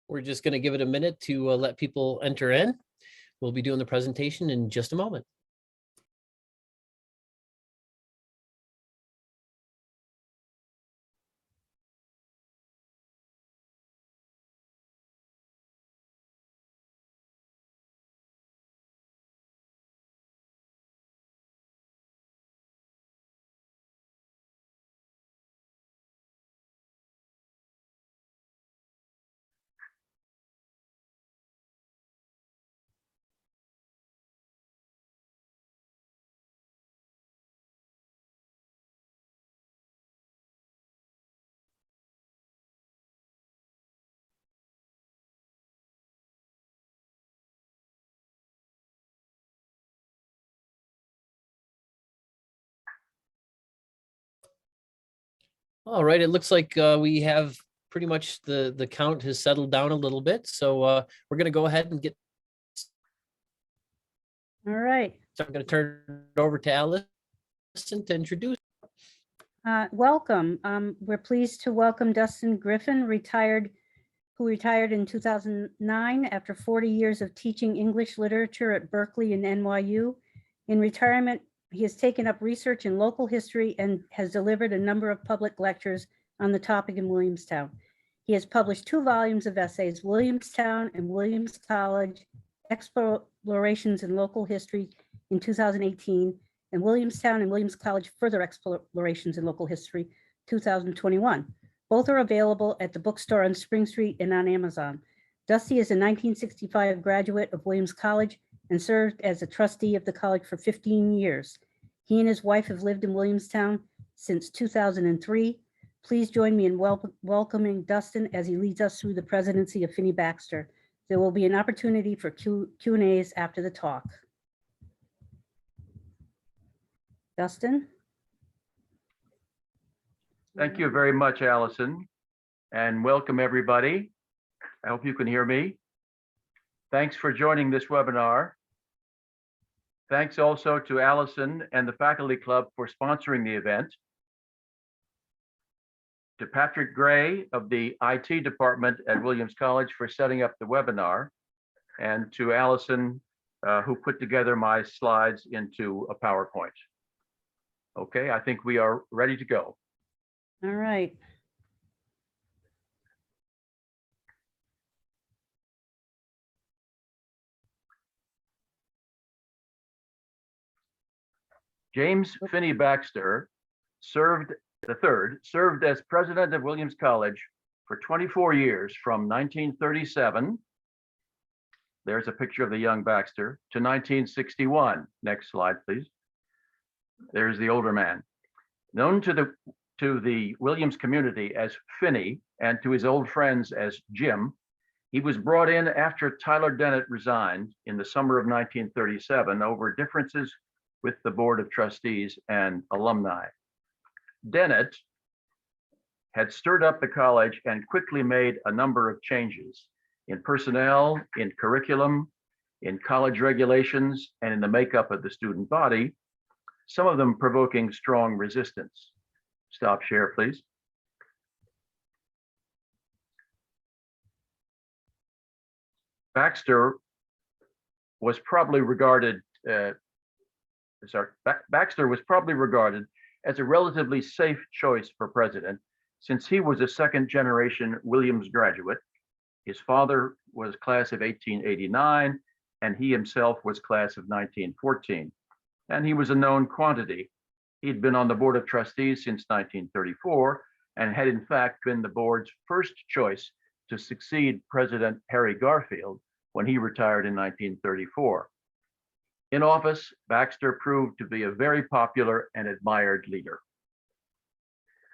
We're just going to give it a minute to let people enter in. We'll be doing the presentation in just a moment. All right, it looks like we have pretty much the count has settled down a little bit. So we're going to go ahead and get. All right. So I'm going to turn it over to Allison to introduce. Welcome. We're pleased to welcome Dustin Griffin, who retired in 2009 after 40 years of teaching English literature at Berkeley and NYU. In retirement, he has taken up research in local history and has delivered a number of public lectures on the topic in Williamstown. He has published 2 volumes of essays, Williamstown and Williams College, Explorations in Local History in 2018, and Williamstown and Williams College, Further Explorations in Local History, 2021. Both are available at the bookstore on Spring Street and on Amazon. Dusty is a 1965 graduate of Williams College and served as a trustee of the college for 15 years. He and his wife have lived in Williamstown since 2003. Please join me in welcoming Dustin as he leads us through the presidency of Phinney Baxter. There will be an opportunity for Q&As after the talk. Dustin? Thank you very much, Allison, and welcome everybody. I hope you can hear me. Thanks for joining this webinar. Thanks also to Allison and the Faculty Club for sponsoring the event. To Patrick Gray of the IT department at Williams College for setting up the webinar, and to Allison, who put together my slides into a PowerPoint. Okay, I think we are ready to go. All right. James Phinney Baxter served as president of Williams College for 24 years from 1937. There's a picture of the young Baxter to 1961. Next slide, please. There's the older man. Known to the Williams community as Phinney and to his old friends as Jim, he was brought in after Tyler Dennett resigned in the summer of 1937 over differences with the Board of Trustees and alumni. Dennett had stirred up the college and quickly made a number of changes in personnel, in curriculum, in college regulations, and in the makeup of the student body, some of them provoking strong resistance. Stop share, please. Baxter was probably regarded as a relatively safe choice for president, since he was a second-generation Williams graduate. His father was class of 1889, and he himself was class of 1914, and he was a known quantity. He'd been on the Board of Trustees since 1934, and had in fact been the board's first choice to succeed President Harry Garfield when he retired in 1934. In office, Baxter proved to be a very popular and admired leader.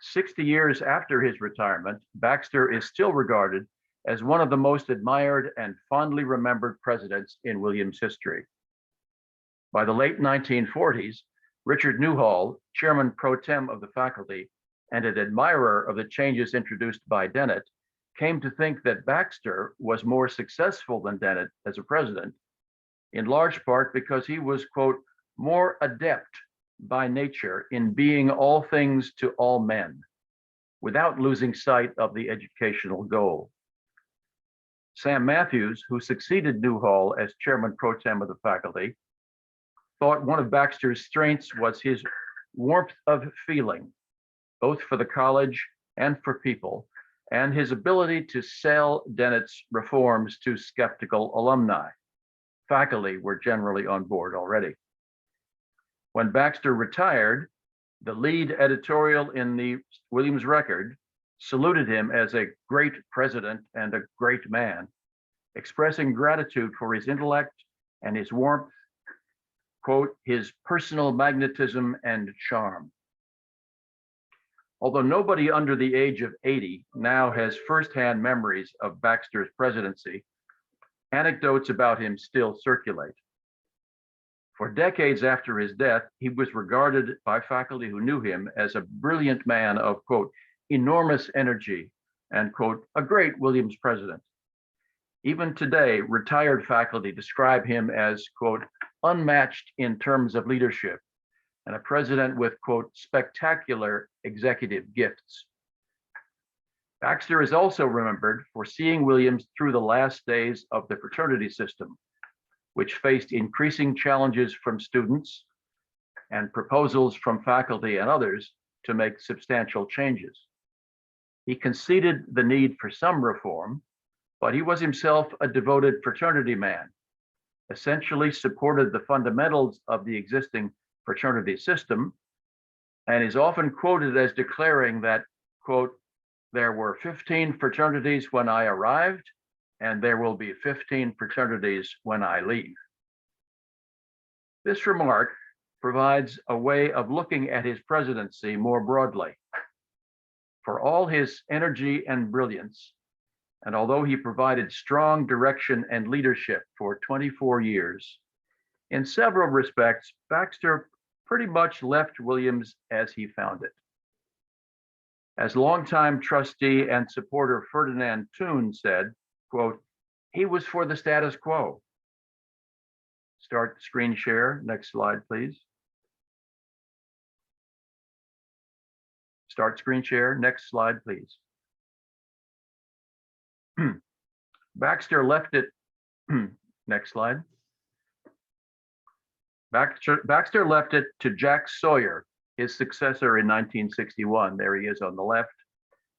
60 years after his retirement, Baxter is still regarded as one of the most admired and fondly remembered presidents in Williams history. By the late 1940s, Richard Newhall, chairman pro tem of the faculty and an admirer of the changes introduced by Dennett, came to think that Baxter was more successful than Dennett as a president, in large part because he was, quote, more adept by nature in being all things to all men, without losing sight of the educational goal. Sam Matthews, who succeeded Newhall as chairman pro tem of the faculty, thought one of Baxter's strengths was his warmth of feeling, both for the college and for people, and his ability to sell Dennett's reforms to skeptical alumni. Faculty were generally on board already. When Baxter retired, the lead editorial in the Williams Record saluted him as a great president and a great man, expressing gratitude for his intellect and his warmth, quote, his personal magnetism and charm. Although nobody under the age of 80 now has firsthand memories of Baxter's presidency, anecdotes about him still circulate. For decades after his death, he was regarded by faculty who knew him as a brilliant man of, quote, enormous energy and, quote, a great Williams president. Even today, retired faculty describe him as, quote, unmatched in terms of leadership and a president with, quote, spectacular executive gifts. Baxter is also remembered for seeing Williams through the last days of the fraternity system, which faced increasing challenges from students and proposals from faculty and others to make substantial changes. He conceded the need for some reform, but he was himself a devoted fraternity man, essentially supported the fundamentals of the existing fraternity system, and is often quoted as declaring that, quote, there were 15 fraternities when I arrived, and there will be 15 fraternities when I leave. This remark provides a way of looking at his presidency more broadly. For all his energy and brilliance, and although he provided strong direction and leadership for 24 years, in several respects, Baxter pretty much left Williams as he found it. As longtime trustee and supporter Ferdinand Toon said, quote, he was for the status quo. Start screen share. Next slide, please. Start screen share. Next slide, please. Baxter left it. Next slide. Baxter left it to Jack Sawyer, his successor in 1961. There he is on the left,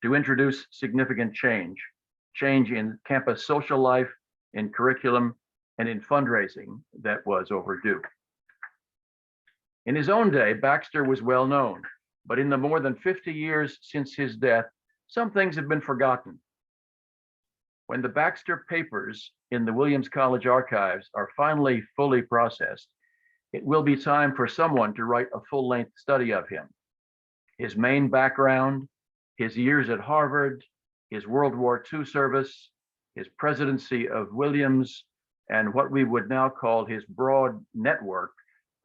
to introduce significant change in campus social life, in curriculum, and in fundraising that was overdue. In his own day, Baxter was well known, but in the more than 50 years since his death, some things have been forgotten. When the Baxter papers in the Williams College archives are finally fully processed, it will be time for someone to write a full-length study of him. His main background, his years at Harvard, his World War II service, his presidency of Williams, and what we would now call his broad network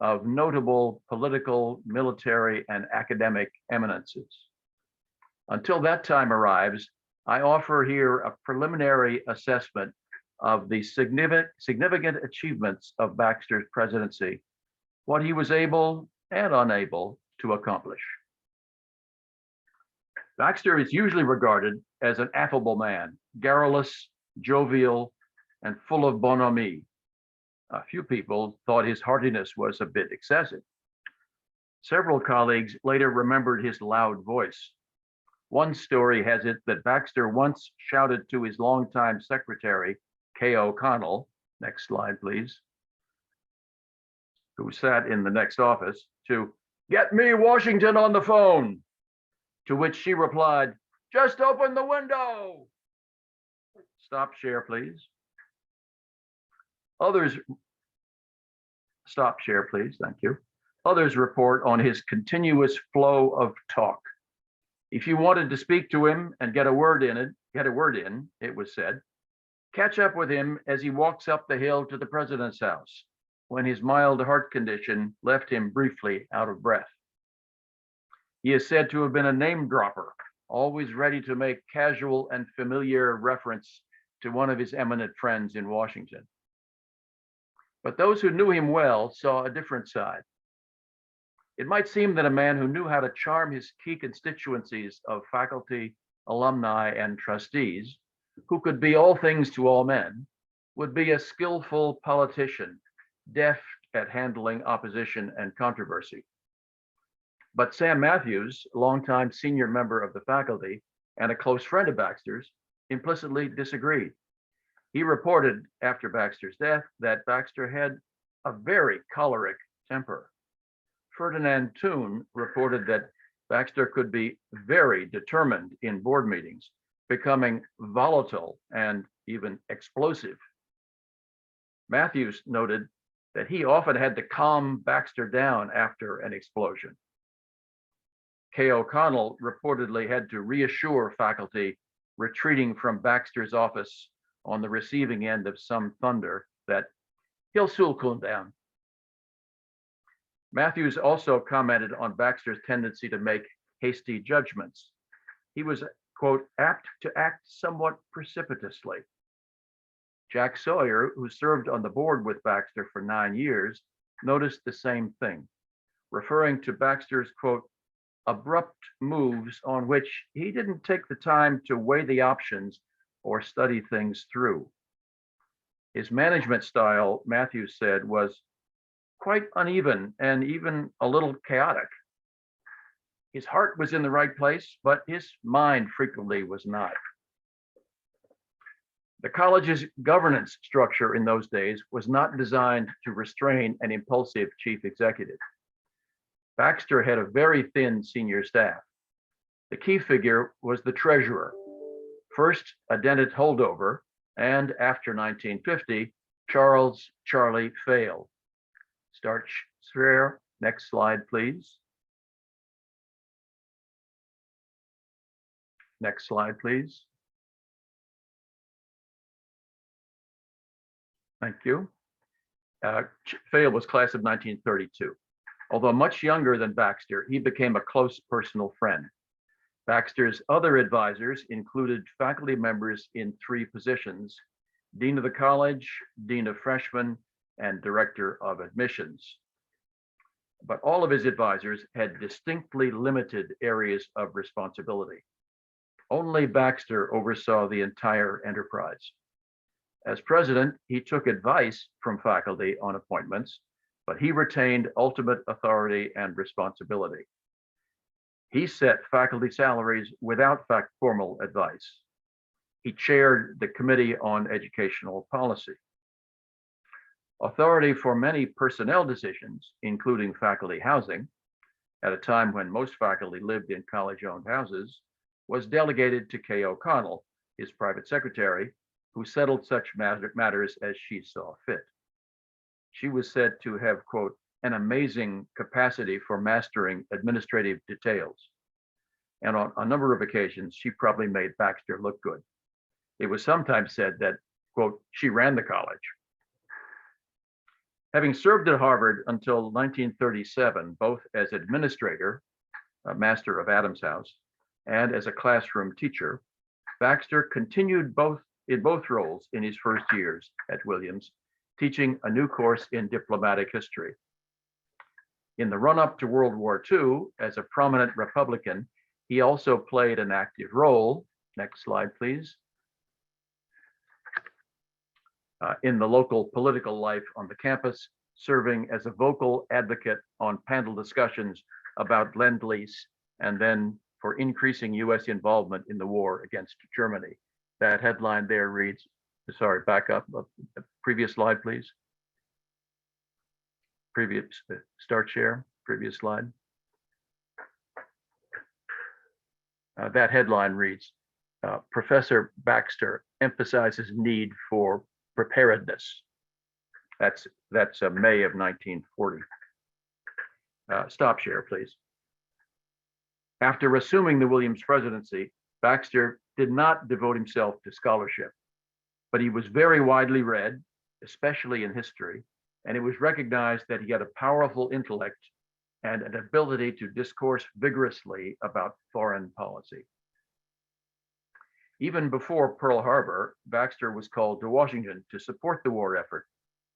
of notable political, military, and academic eminences. Until that time arrives, I offer here a preliminary assessment of the significant achievements of Baxter's presidency, what he was able and unable to accomplish. Baxter is usually regarded as an affable man, garrulous, jovial, and full of bonhomie. A few people thought his heartiness was a bit excessive. Several colleagues later remembered his loud voice. One story has it that Baxter once shouted to his longtime secretary, Kay O'Connell, next slide, please, who sat in the next office, to get me Washington on the phone, to which she replied, just open the window. Stop share, please. Others, stop share, please, thank you. Others report on his continuous flow of talk. If you wanted to speak to him and get a word in, it was said, catch up with him as he walks up the hill to the president's house, when his mild heart condition left him briefly out of breath. He is said to have been a name dropper, always ready to make casual and familiar reference to one of his eminent friends in Washington. But those who knew him well saw a different side. It might seem that a man who knew how to charm his key constituencies of faculty, alumni, and trustees who could be all things to all men, would be a skillful politician, deft at handling opposition and controversy. But Sam Matthews, longtime senior member of the faculty and a close friend of Baxter's, implicitly disagreed. He reported after Baxter's death that Baxter had a very choleric temper. Ferdinand Toone reported that Baxter could be very determined in board meetings, becoming volatile and even explosive. Matthews noted that he often had to calm Baxter down after an explosion. Kay O'Connell reportedly had to reassure faculty retreating from Baxter's office on the receiving end of some thunder that he'll soon cool down. Matthews also commented on Baxter's tendency to make hasty judgments. He was, quote, apt to act somewhat precipitously. Jack Sawyer, who served on the board with Baxter for 9 years, noticed the same thing, referring to Baxter's, quote, abrupt moves on which he didn't take the time to weigh the options or study things through. His management style, Matthews said, was quite uneven and even a little chaotic. His heart was in the right place, but his mind frequently was not. The college's governance structure in those days was not designed to restrain an impulsive chief executive. Baxter had a very thin senior staff. The key figure was the treasurer, first a Dennett holdover, and after 1950, Charlie Fail. Start share. Next slide, please. Next slide, please. Thank you. Fail was class of 1932. Although much younger than Baxter, he became a close personal friend. Baxter's other advisors included faculty members in 3 positions: Dean of the College, Dean of Freshmen, and Director of Admissions. But all of his advisors had distinctly limited areas of responsibility. Only Baxter oversaw the entire enterprise. As president, he took advice from faculty on appointments, but he retained ultimate authority and responsibility. He set faculty salaries without formal advice. He chaired the Committee on Educational Policy. Authority for many personnel decisions, including faculty housing, at a time when most faculty lived in college-owned houses, was delegated to Kay O'Connell, his private secretary, who settled such matters as she saw fit. She was said to have, quote, an amazing capacity for mastering administrative details. And on a number of occasions, she probably made Baxter look good. It was sometimes said that, quote, she ran the college. Having served at Harvard until 1937, both as administrator, a master of Adams House, and as a classroom teacher, Baxter continued in both roles in his first years at Williams, teaching a new course in diplomatic history. In the run-up to World War II, as a prominent Republican, he also played an active role, next slide please, in the local political life on the campus, serving as a vocal advocate on panel discussions about Lend-Lease and then for increasing US involvement in the war against Germany. That headline there reads, sorry, back up, previous slide, please. Previous, start share, previous slide. That headline reads, Professor Baxter emphasizes need for preparedness. That's May of 1940. Stop share, please. After assuming the Williams presidency, Baxter did not devote himself to scholarship, but he was very widely read, especially in history, and it was recognized that he had a powerful intellect and an ability to discourse vigorously about foreign policy. Even before Pearl Harbor, Baxter was called to Washington to support the war effort,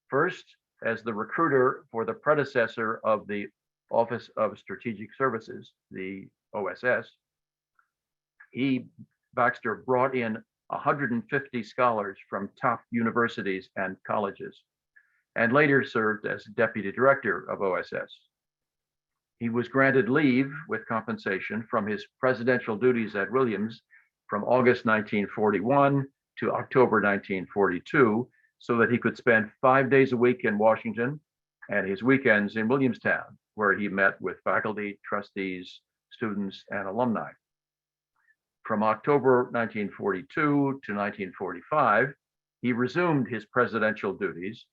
first as the recruiter for the predecessor of the Office of Strategic Services, the OSS. Baxter brought in 150 scholars from top universities and colleges, and later served as deputy director of OSS. He was granted leave with compensation from his presidential duties at Williams from August 1941 to October 1942, so that he could spend 5 days a week in Washington and his weekends in Williamstown, where he met with faculty, trustees, students, and alumni. From October 1942 to 1945, he resumed his presidential duties,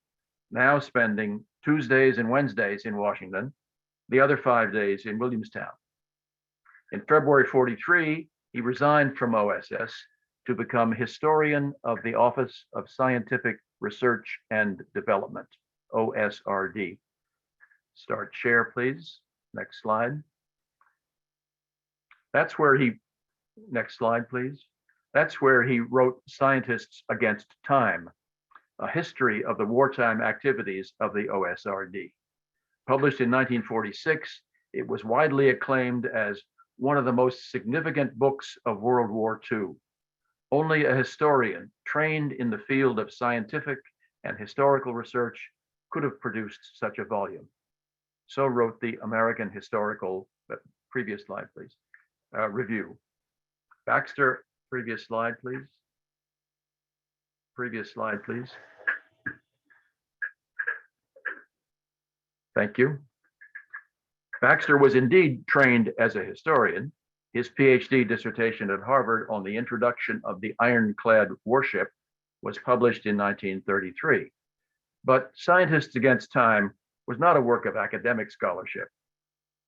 now spending Tuesdays and Wednesdays in Washington, the other 5 days in Williamstown. In February 43, he resigned from OSS to become historian of the Office of Scientific Research and Development, OSRD. Start share, please. Next slide. That's where he, next slide, please. That's where he wrote Scientists Against Time, a history of the wartime activities of the OSRD. Published in 1946, it was widely acclaimed as one of the most significant books of World War II. Only a historian trained in the field of scientific and historical research could have produced such a volume. So wrote the American Historical, previous slide, please, Review. Baxter, previous slide, please. Previous slide, please. Thank you. Baxter was indeed trained as a historian. His PhD dissertation at Harvard on the introduction of the ironclad warship was published in 1933. But Scientists Against Time was not a work of academic scholarship.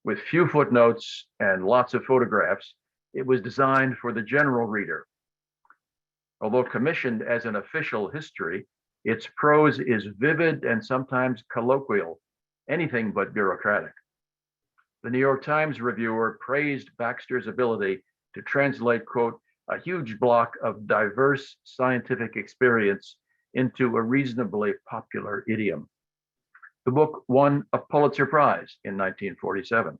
With few footnotes and lots of photographs, it was designed for the general reader. Although commissioned as an official history, its prose is vivid and sometimes colloquial, anything but bureaucratic. The New York Times reviewer praised Baxter's ability to translate, quote, a huge block of diverse scientific experience into a reasonably popular idiom. The book won a Pulitzer Prize in 1947.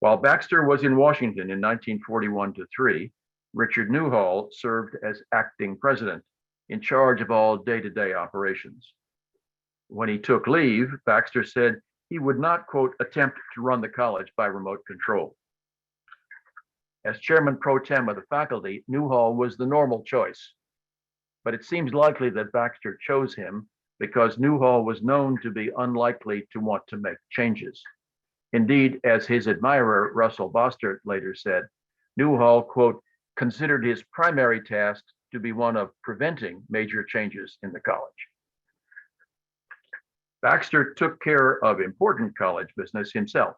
While Baxter was in Washington in 1941-3, Richard Newhall served as acting president, in charge of all day-to-day operations. When he took leave, Baxter said he would not, quote, attempt to run the college by remote control. As chairman pro tem of the faculty, Newhall was the normal choice, but it seems likely that Baxter chose him because Newhall was known to be unlikely to want to make changes. Indeed, as his admirer, Russell Bostert, later said, Newhall, quote, considered his primary task to be one of preventing major changes in the college. Baxter took care of important college business himself,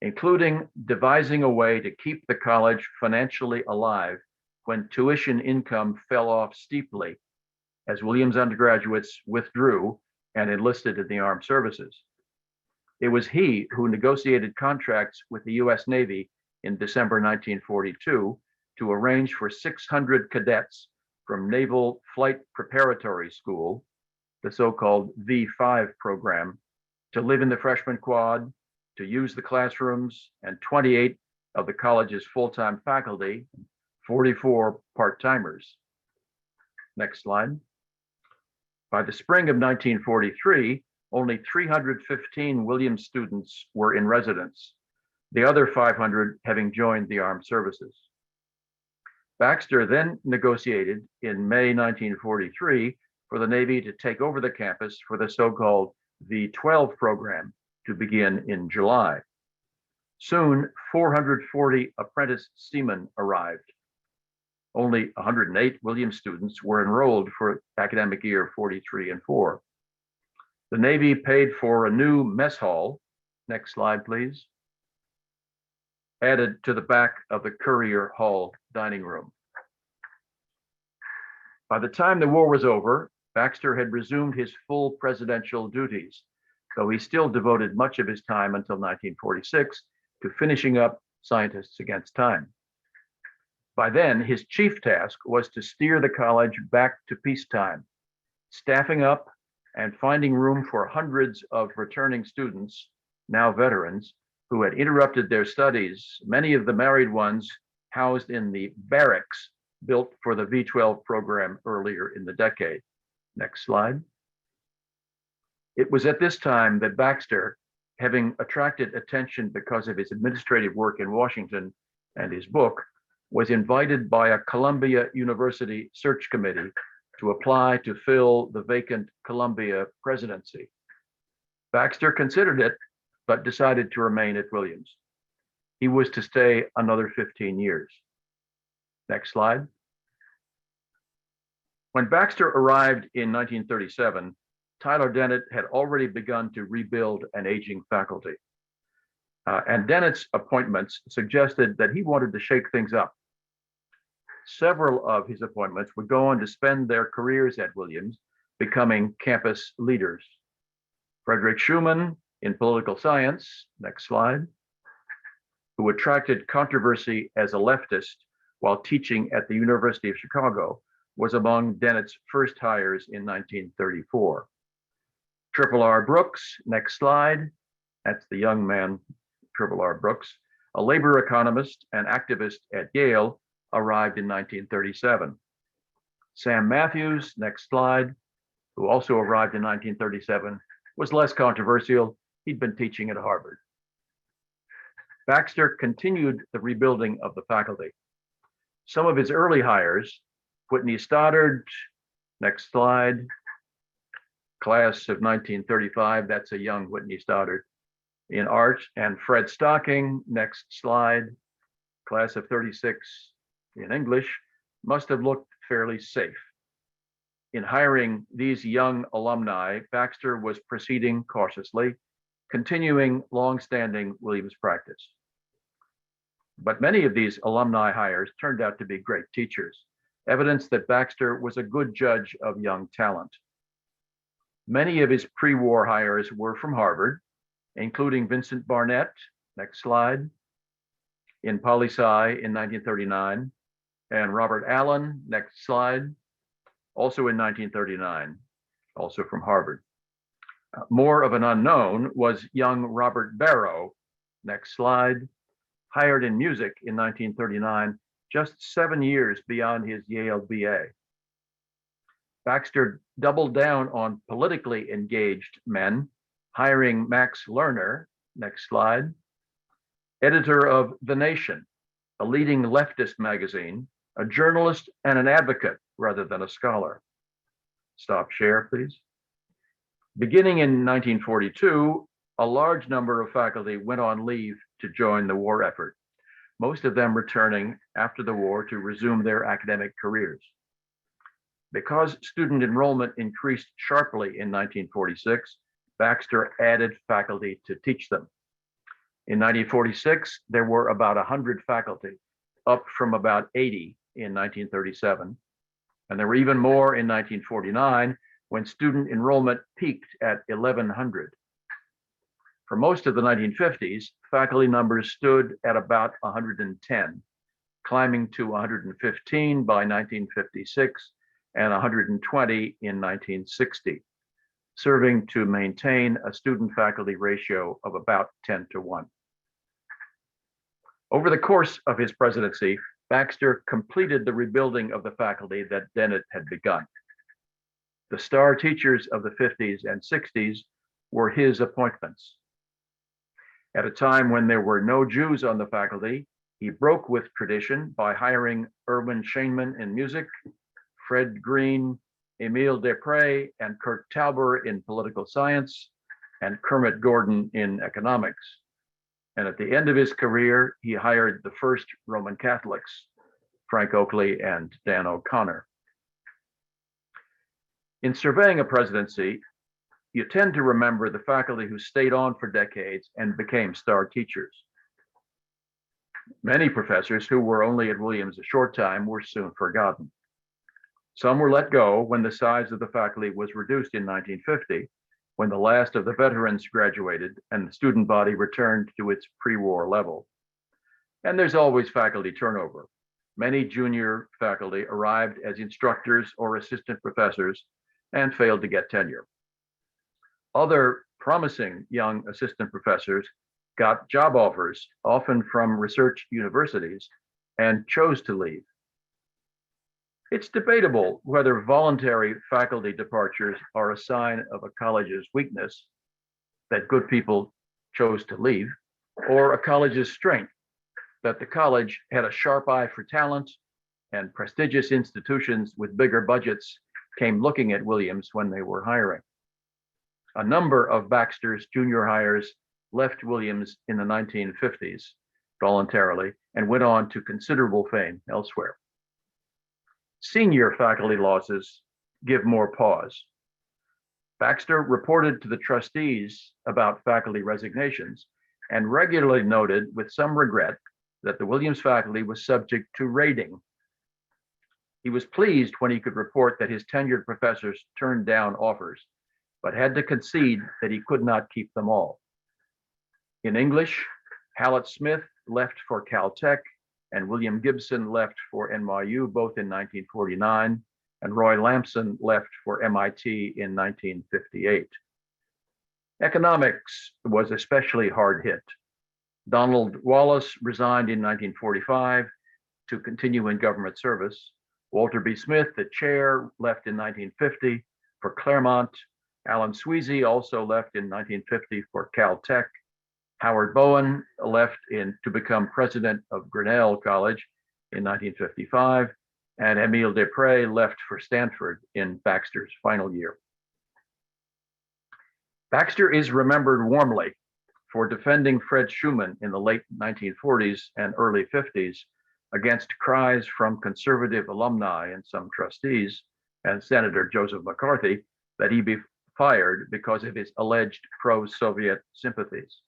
including devising a way to keep the college financially alive when tuition income fell off steeply as Williams undergraduates withdrew and enlisted in the armed services. It was he who negotiated contracts with the US Navy in December 1942 to arrange for 600 cadets from Naval Flight Preparatory School, the so-called V12 program, to live in the freshman quad, to use the classrooms, and 28 of the college's full-time faculty, 44 part-timers. Next slide. By the spring of 1943, only 315 Williams students were in residence, the other 500 having joined the armed services. Baxter then negotiated in May 1943 for the Navy to take over the campus for the so-called V12 program to begin in July. Soon, 440 apprentice seamen arrived. Only 108 Williams students were enrolled for academic year 43 and 4. The Navy paid for a new mess hall, next slide please, added to the back of the Courier Hall dining room. By the time the war was over, Baxter had resumed his full presidential duties, though he still devoted much of his time until 1946 to finishing up Scientists Against Time. By then, his chief task was to steer the college back to peacetime, staffing up and finding room for hundreds of returning students, now veterans, who had interrupted their studies, many of the married ones housed in the barracks built for the V12 program earlier in the decade. Next slide. It was at this time that Baxter, having attracted attention because of his administrative work in Washington and his book, was invited by a Columbia University search committee to apply to fill the vacant Columbia presidency. Baxter considered it, but decided to remain at Williams. He was to stay another 15 years. Next slide. When Baxter arrived in 1937, Tyler Dennett had already begun to rebuild an aging faculty. And Dennett's appointments suggested that he wanted to shake things up. Several of his appointments would go on to spend their careers at Williams, becoming campus leaders. Frederick Schumann in political science, next slide, who attracted controversy as a leftist while teaching at the University of Chicago, was among Dennett's first hires in 1934. Triple R. Brooks, next slide, that's the young man, Triple R. Brooks, a labor economist and activist at Yale, arrived in 1937. Sam Matthews, next slide, who also arrived in 1937, was less controversial. He'd been teaching at Harvard. Baxter continued the rebuilding of the faculty. Some of his early hires, Whitney Stoddard, next slide, class of 1935, that's a young Whitney Stoddard in art, and Fred Stocking, next slide, class of 36 in English, must have looked fairly safe. In hiring these young alumni, Baxter was proceeding cautiously, continuing long-standing Williams practice. But many of these alumni hires turned out to be great teachers, evidence that Baxter was a good judge of young talent. Many of his pre-war hires were from Harvard, including Vincent Barnett, next slide, in poli-sci in 1939, and Robert Allen, next slide, also in 1939, also from Harvard. More of an unknown was young Robert Barrow, next slide, hired in music in 1939, just 7 years beyond his Yale BA. Baxter doubled down on politically engaged men, hiring Max Lerner, next slide, editor of The Nation, a leading leftist magazine, a journalist and an advocate rather than a scholar. Stop share, please. Beginning in 1942, a large number of faculty went on leave to join the war effort, most of them returning after the war to resume their academic careers. Because student enrollment increased sharply in 1946, Baxter added faculty to teach them. In 1946, there were about 100 faculty, up from about 80 in 1937. And there were even more in 1949, when student enrollment peaked at 1,100. For most of the 1950s, faculty numbers stood at about 110, climbing to 115 by 1956 and 120 in 1960, serving to maintain a student-faculty ratio of about 10-1. Over the course of his presidency, Baxter completed the rebuilding of the faculty that Dennett had begun. The star teachers of the 50s and 60s were his appointments. At a time when there were no Jews on the faculty, he broke with tradition by hiring Erwin Shainman in music, Fred Green, Emile Desprez, and Kurt Tauber in political science, and Kermit Gordon in economics. And at the end of his career, he hired the first Roman Catholics, Frank Oakley and Dan O'Connor. In surveying a presidency, you tend to remember the faculty who stayed on for decades and became star teachers. Many professors who were only at Williams a short time were soon forgotten. Some were let go when the size of the faculty was reduced in 1950, when the last of the veterans graduated and the student body returned to its pre-war level. And there's always faculty turnover. Many junior faculty arrived as instructors or assistant professors and failed to get tenure. Other promising young assistant professors got job offers, often from research universities, and chose to leave. It's debatable whether voluntary faculty departures are a sign of a college's weakness, that good people chose to leave, or a college's strength, that the college had a sharp eye for talent and prestigious institutions with bigger budgets came looking at Williams when they were hiring. A number of Baxter's junior hires left Williams in the 1950s voluntarily and went on to considerable fame elsewhere. Senior faculty losses give more pause. Baxter reported to the trustees about faculty resignations and regularly noted with some regret that the Williams faculty was subject to raiding. He was pleased when he could report that his tenured professors turned down offers, but had to concede that he could not keep them all. In English, Hallett Smith left for Caltech and William Gibson left for NYU both in 1949, and Roy Lamson left for MIT in 1958. Economics was especially hard hit. Donald Wallace resigned in 1945 to continue in government service. Walter B. Smith, the chair, left in 1950 for Claremont. Alan Sweezy also left in 1950 for Caltech. Howard Bowen left to become president of Grinnell College in 1955, and Emile Desprez left for Stanford in Baxter's final year. Baxter is remembered warmly for defending Fred Schuman in the late 1940s and early 50s against cries from conservative alumni and some trustees and Senator Joseph McCarthy that he be fired because of his alleged pro-Soviet sympathies.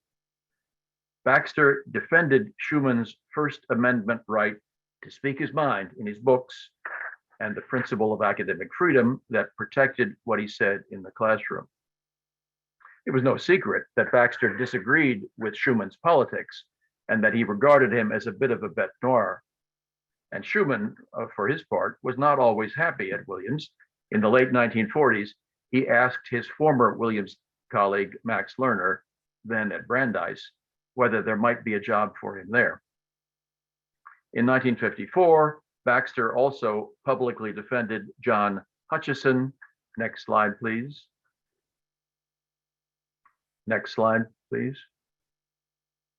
Baxter defended Schuman's First Amendment right to speak his mind in his books and the principle of academic freedom that protected what he said in the classroom. It was no secret that Baxter disagreed with Schuman's politics and that he regarded him as a bit of a bête noire. And Schuman, for his part, was not always happy at Williams. In the late 1940s, he asked his former Williams colleague, Max Lerner, then at Brandeis, whether there might be a job for him there. In 1954, Baxter also publicly defended John Hutchison. Next slide, please. Next slide, please.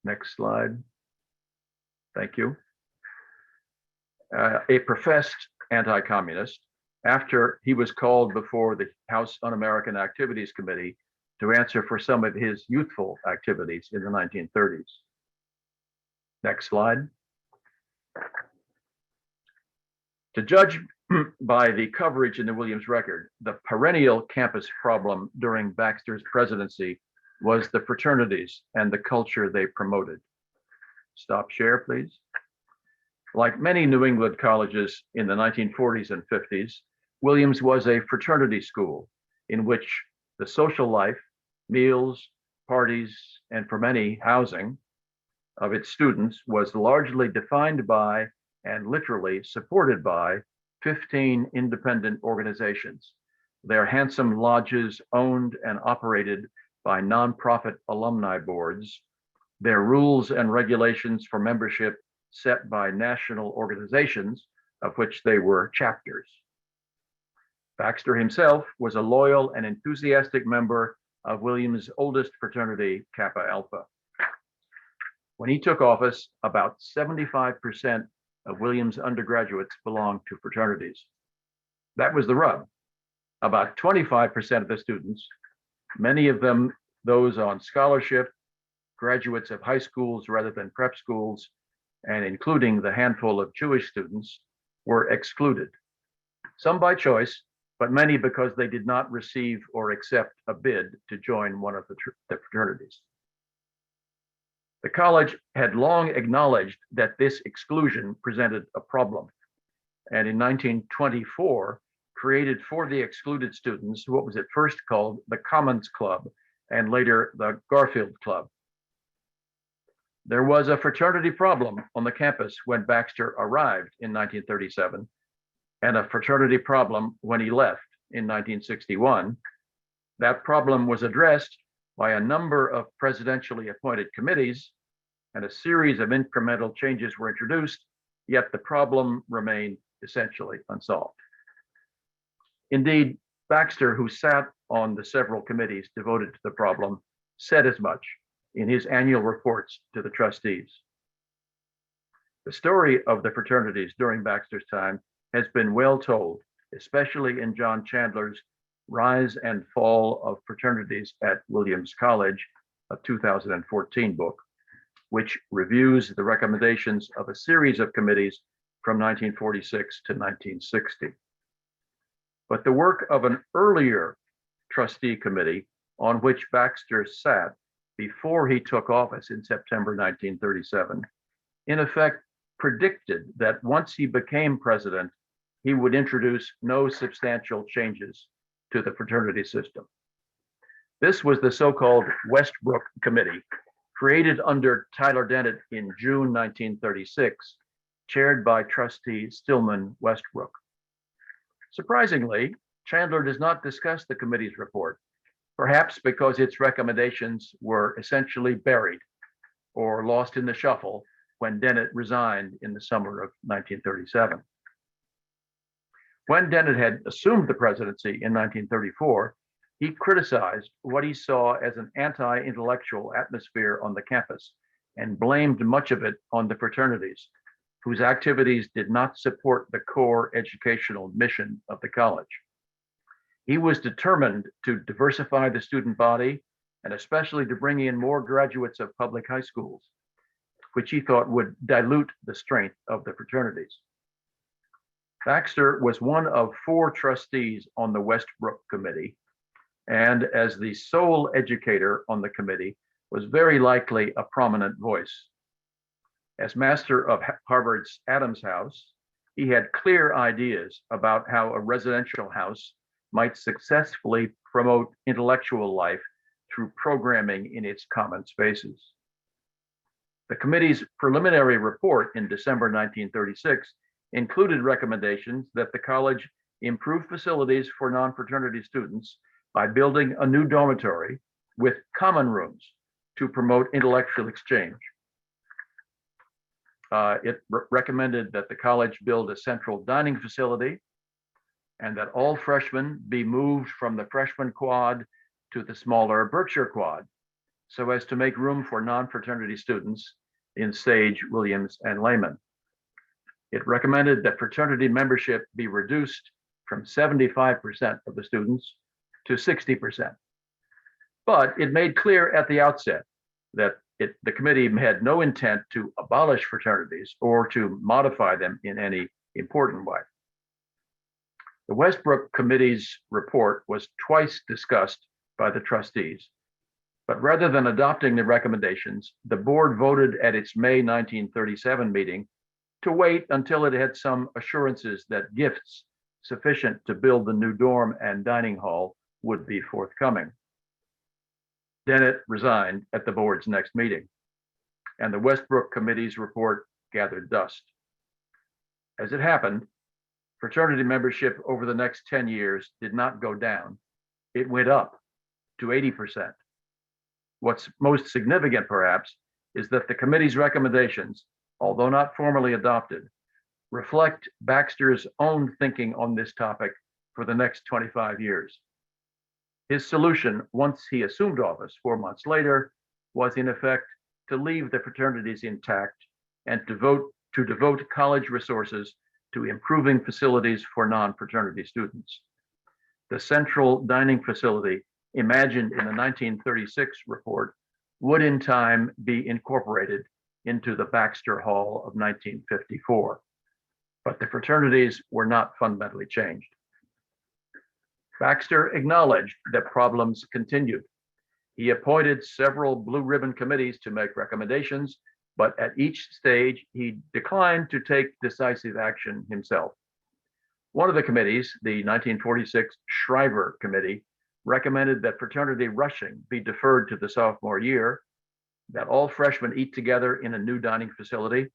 Next slide. Thank you. A professed anti-communist, after he was called before the House Un-American Activities Committee to answer for some of his youthful activities in the 1930s. Next slide. To judge by the coverage in the Williams Record, the perennial campus problem during Baxter's presidency was the fraternities and the culture they promoted. Stop share, please. Like many New England colleges in the 1940s and 50s, Williams was a fraternity school in which the social life, meals, parties, and for many, housing of its students was largely defined by and literally supported by 15 independent organizations. Their handsome lodges owned and operated by nonprofit alumni boards, their rules and regulations for membership set by national organizations, of which they were chapters. Baxter himself was a loyal and enthusiastic member of Williams' oldest fraternity, Kappa Alpha. When he took office, about 75% of Williams undergraduates belonged to fraternities. That was the rub. About 25% of the students, many of them those on scholarship, graduates of high schools rather than prep schools, and including the handful of Jewish students, were excluded. Some by choice, but many because they did not receive or accept a bid to join one of the fraternities. The college had long acknowledged that this exclusion presented a problem, and in 1924 created for the excluded students what was at first called the Commons Club and later the Garfield Club. There was a fraternity problem on the campus when Baxter arrived in 1937, and a fraternity problem when he left in 1961. That problem was addressed by a number of presidentially appointed committees, and a series of incremental changes were introduced, yet the problem remained essentially unsolved. Indeed, Baxter, who sat on the several committees devoted to the problem, said as much in his annual reports to the trustees. The story of the fraternities during Baxter's time has been well told, especially in John Chandler's Rise and Fall of Fraternities at Williams College, a 2014 book, which reviews the recommendations of a series of committees from 1946 to 1960. But the work of an earlier trustee committee on which Baxter sat before he took office in September 1937, in effect predicted that once he became president, he would introduce no substantial changes to the fraternity system. This was the so-called Westbrook Committee, created under Tyler Dennett in June 1936, chaired by trustee Stillman Westbrook. Surprisingly, Chandler does not discuss the committee's report, perhaps because its recommendations were essentially buried or lost in the shuffle when Dennett resigned in the summer of 1937. When Dennett had assumed the presidency in 1934, he criticized what he saw as an anti-intellectual atmosphere on the campus and blamed much of it on the fraternities, whose activities did not support the core educational mission of the college. He was determined to diversify the student body and especially to bring in more graduates of public high schools, which he thought would dilute the strength of the fraternities. Baxter was one of 4 trustees on the Westbrook Committee, and as the sole educator on the committee, was very likely a prominent voice. As master of Harvard's Adams House, he had clear ideas about how a residential house might successfully promote intellectual life through programming in its common spaces. The committee's preliminary report in December 1936 included recommendations that the college improve facilities for non-fraternity students by building a new dormitory with common rooms to promote intellectual exchange. It recommended that the college build a central dining facility and that all freshmen be moved from the freshman quad to the smaller Berkshire quad so as to make room for non-fraternity students in Sage, Williams, and Lehman. It recommended that fraternity membership be reduced from 75% of the students to 60%. But it made clear at the outset that the committee had no intent to abolish fraternities or to modify them in any important way. The Westbrook Committee's report was twice discussed by the trustees, but rather than adopting the recommendations, the board voted at its May 1937 meeting to wait until it had some assurances that gifts sufficient to build the new dorm and dining hall would be forthcoming. Dennett resigned at the board's next meeting, and the Westbrook Committee's report gathered dust. As it happened, fraternity membership over the next 10 years did not go down. It went up to 80%. What's most significant, perhaps, is that the committee's recommendations, although not formally adopted, reflect Baxter's own thinking on this topic for the next 25 years. His solution, once he assumed office 4 months later, was in effect to leave the fraternities intact and to devote college resources to improving facilities for non-fraternity students. The central dining facility imagined in the 1936 report would in time be incorporated into the Baxter Hall of 1954, but the fraternities were not fundamentally changed. Baxter acknowledged that problems continued. He appointed several blue ribbon committees to make recommendations, but at each stage, he declined to take decisive action himself. One of the committees, the 1946 Shriver Committee, recommended that fraternity rushing be deferred to the sophomore year, that all freshmen eat together in a new dining facility,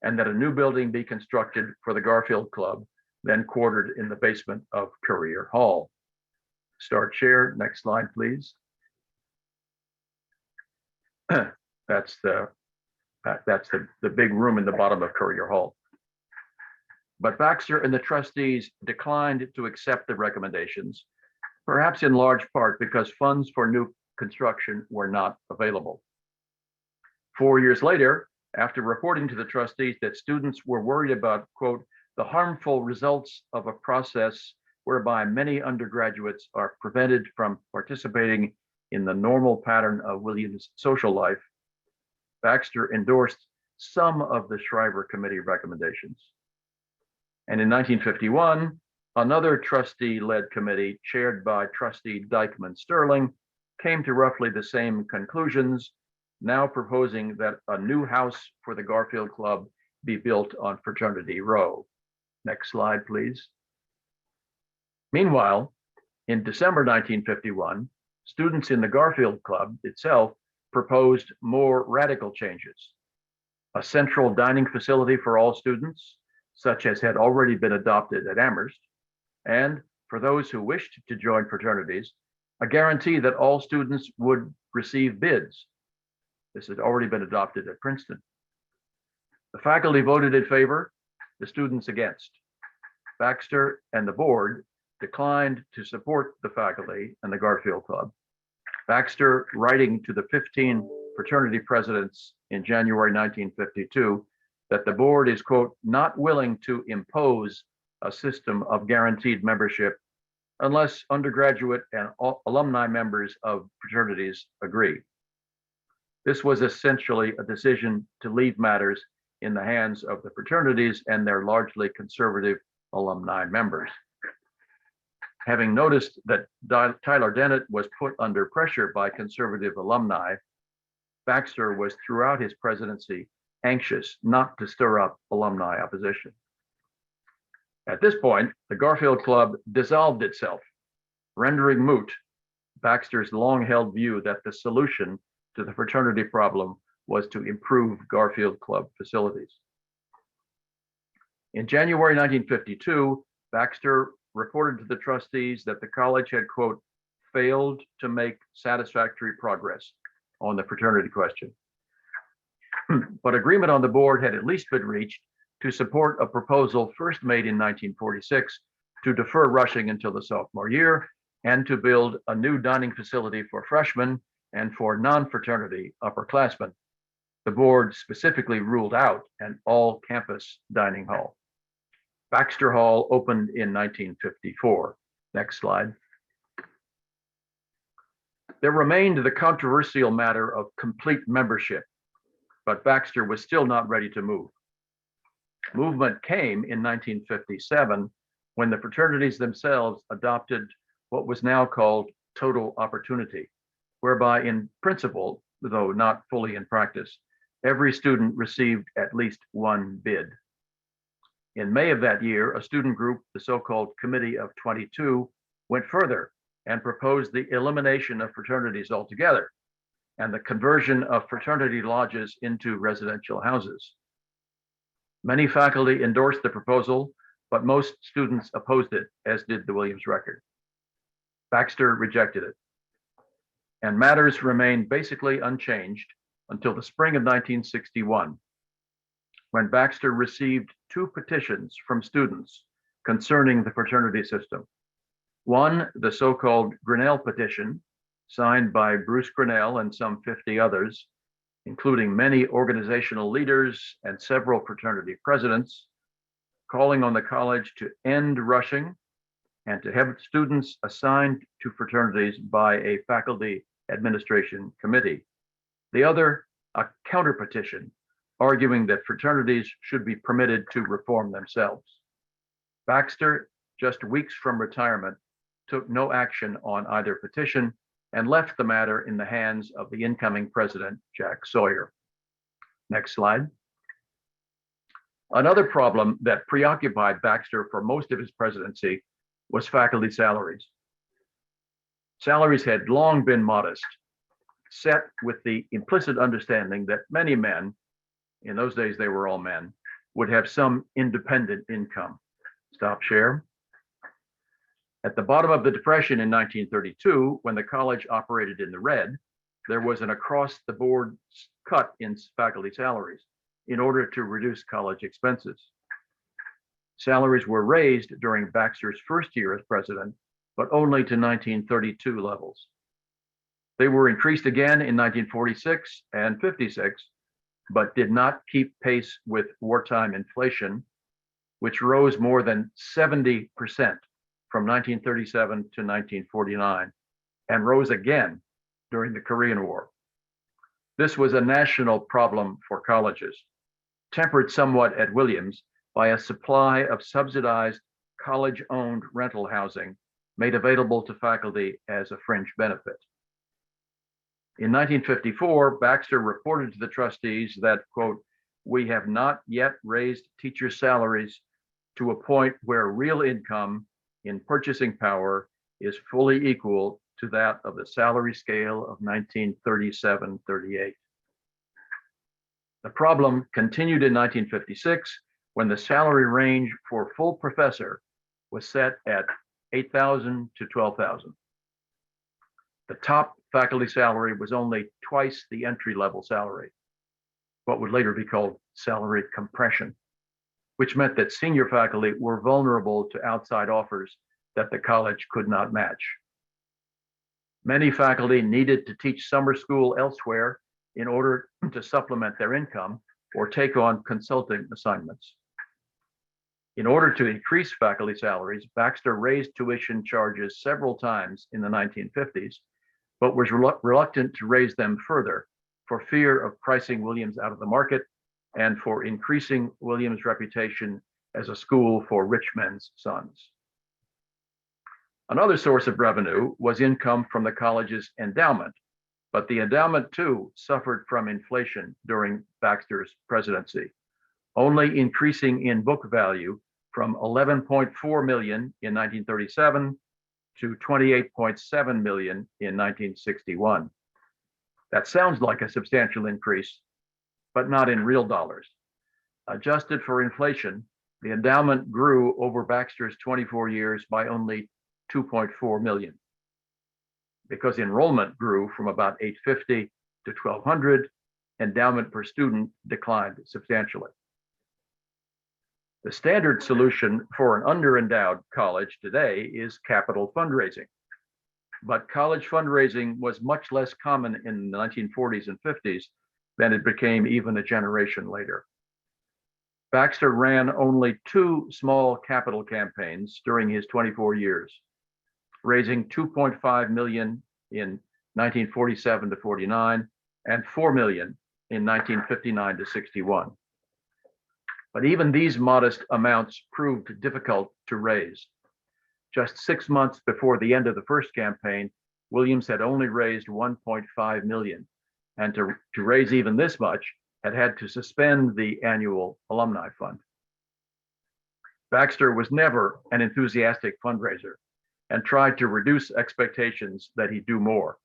and that a new building be constructed for the Garfield Club, then quartered in the basement of Courier Hall. Start share, next slide, please. That's the big room in the bottom of Courier Hall. But Baxter and the trustees declined to accept the recommendations, perhaps in large part because funds for new construction were not available. 4 years later, after reporting to the trustees that students were worried about, quote, the harmful results of a process whereby many undergraduates are prevented from participating in the normal pattern of Williams' social life, Baxter endorsed some of the Shriver Committee recommendations. And in 1951, another trustee-led committee chaired by trustee Dykeman Sterling came to roughly the same conclusions, now proposing that a new house for the Garfield Club be built on Fraternity Row. Next slide, please. Meanwhile, in December 1951, students in the Garfield Club itself proposed more radical changes. A central dining facility for all students, such as had already been adopted at Amherst, and for those who wished to join fraternities, a guarantee that all students would receive bids. This had already been adopted at Princeton. The faculty voted in favor, the students against. Baxter and the board declined to support the faculty and the Garfield Club. Baxter, writing to the 15 fraternity presidents in January 1952, that the board is, quote, not willing to impose a system of guaranteed membership unless undergraduate and alumni members of fraternities agree. This was essentially a decision to leave matters in the hands of the fraternities and their largely conservative alumni members. Having noticed that Tyler Dennett was put under pressure by conservative alumni, Baxter was throughout his presidency anxious not to stir up alumni opposition. At this point, the Garfield Club dissolved itself, rendering moot Baxter's long-held view that the solution to the fraternity problem was to improve Garfield Club facilities. In January 1952, Baxter reported to the trustees that the college had, quote, failed to make satisfactory progress on the fraternity question. But agreement on the board had at least been reached to support a proposal first made in 1946 to defer rushing until the sophomore year and to build a new dining facility for freshmen and for non-fraternity upperclassmen. The board specifically ruled out an all-campus dining hall. Baxter Hall opened in 1954. Next slide. There remained the controversial matter of complete membership, but Baxter was still not ready to move. Movement came in 1957 when the fraternities themselves adopted what was now called total opportunity, whereby in principle, though not fully in practice, every student received at least one bid. In May of that year, a student group, the so-called Committee of 22, went further and proposed the elimination of fraternities altogether and the conversion of fraternity lodges into residential houses. Many faculty endorsed the proposal, but most students opposed it, as did the Williams Record. Baxter rejected it, and matters remained basically unchanged until the spring of 1961, when Baxter received 2 petitions from students concerning the fraternity system. One, the so-called Grinnell petition, signed by Bruce Grinnell and some 50 others, including many organizational leaders and several fraternity presidents, calling on the college to end rushing and to have students assigned to fraternities by a faculty administration committee. The other, a counter petition, arguing that fraternities should be permitted to reform themselves. Baxter, just weeks from retirement, took no action on either petition and left the matter in the hands of the incoming president, Jack Sawyer. Next slide. Another problem that preoccupied Baxter for most of his presidency was faculty salaries. Salaries had long been modest, set with the implicit understanding that many men, in those days they were all men, would have some independent income. Stop share. At the bottom of the Depression in 1932, when the college operated in the red, there was an across-the-board cut in faculty salaries in order to reduce college expenses. Salaries were raised during Baxter's first year as president, but only to 1932 levels. They were increased again in 1946 and 56, but did not keep pace with wartime inflation, which rose more than 70% from 1937 to 1949, and rose again during the Korean War. This was a national problem for colleges, tempered somewhat at Williams by a supply of subsidized college-owned rental housing made available to faculty as a fringe benefit. In 1954, Baxter reported to the trustees that, quote, "We have not yet raised teacher salaries to a point where real income in purchasing power is fully equal to that of the salary scale of 1937-38. The problem continued in 1956 when the salary range for full professor was set at $8,000 to $12,000. The top faculty salary was only twice the entry-level salary, what would later be called salary compression, which meant that senior faculty were vulnerable to outside offers that the college could not match. Many faculty needed to teach summer school elsewhere in order to supplement their income or take on consulting assignments. In order to increase faculty salaries, Baxter raised tuition charges several times in the 1950s, but was reluctant to raise them further for fear of pricing Williams out of the market and for increasing Williams' reputation as a school for rich men's sons. Another source of revenue was income from the college's endowment, but the endowment too suffered from inflation during Baxter's presidency, only increasing in book value from $11.4 million in 1937 to $28.7 million in 1961. That sounds like a substantial increase, but not in real dollars. Adjusted for inflation, the endowment grew over Baxter's 24 years by only $2.4 million. Because enrollment grew from about 850 to 1200, endowment per student declined substantially. The standard solution for an under-endowed college today is capital fundraising. But college fundraising was much less common in the 1940s and 50s than it became even a generation later. Baxter ran only 2 small capital campaigns during his 24 years, raising $2.5 million in 1947 to 49 and $4 million in 1959 to 61. But even these modest amounts proved difficult to raise. Just 6 months before the end of the first campaign, Williams had only raised $1.5 million, and to raise even this much, had to suspend the annual alumni fund. Baxter was never an enthusiastic fundraiser and tried to reduce expectations that he'd do more.